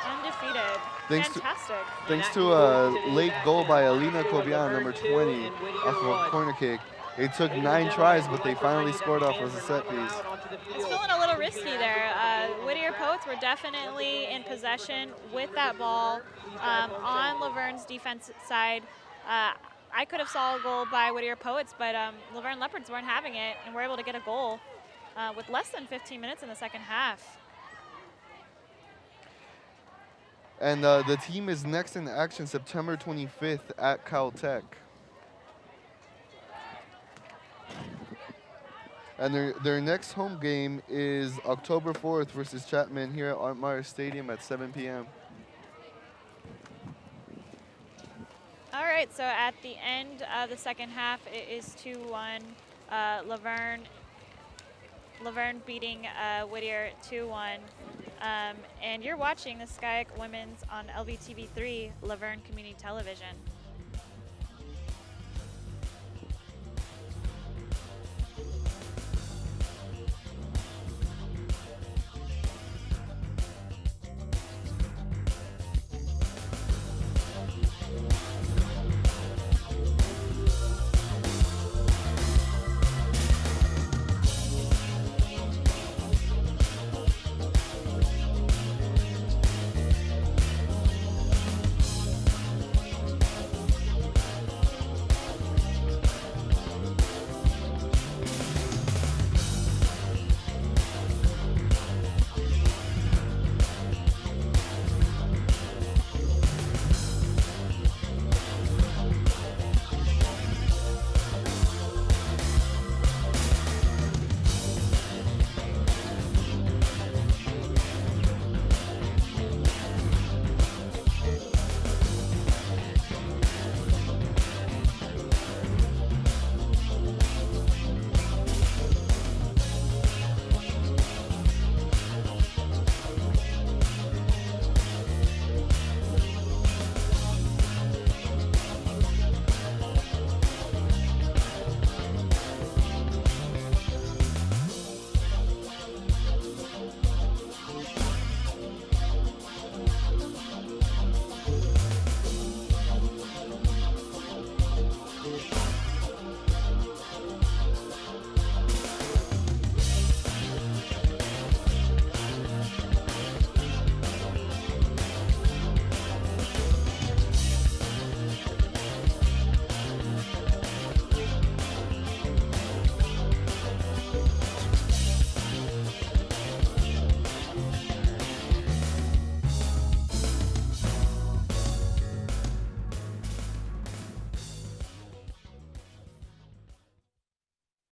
A: Undefeated.
B: Thanks
A: Fantastic.
B: to a late goal by Alina Kobian, number 20, off of a corner kick. It took 9 tries, but they finally scored off as a set piece.
A: It's feeling a little risky there. Whittier Poets were definitely in possession with that ball on Laverne's defense side. I could have saw a goal by Whittier Poets, but Laverne Leopards weren't having it and were able to get a goal. with less than 15 minutes in the second half.
B: And the team is next in action September 25th at Caltech. And their next home game is October 4th versus Chapman here at Artmeyer Stadium at 7 p.m.
A: All right, so at the end of the second half, it is 2-1. Laverne beating Whittier 2-1. And you're watching the SCIAC Women's on LVTV3, Laverne Community Television.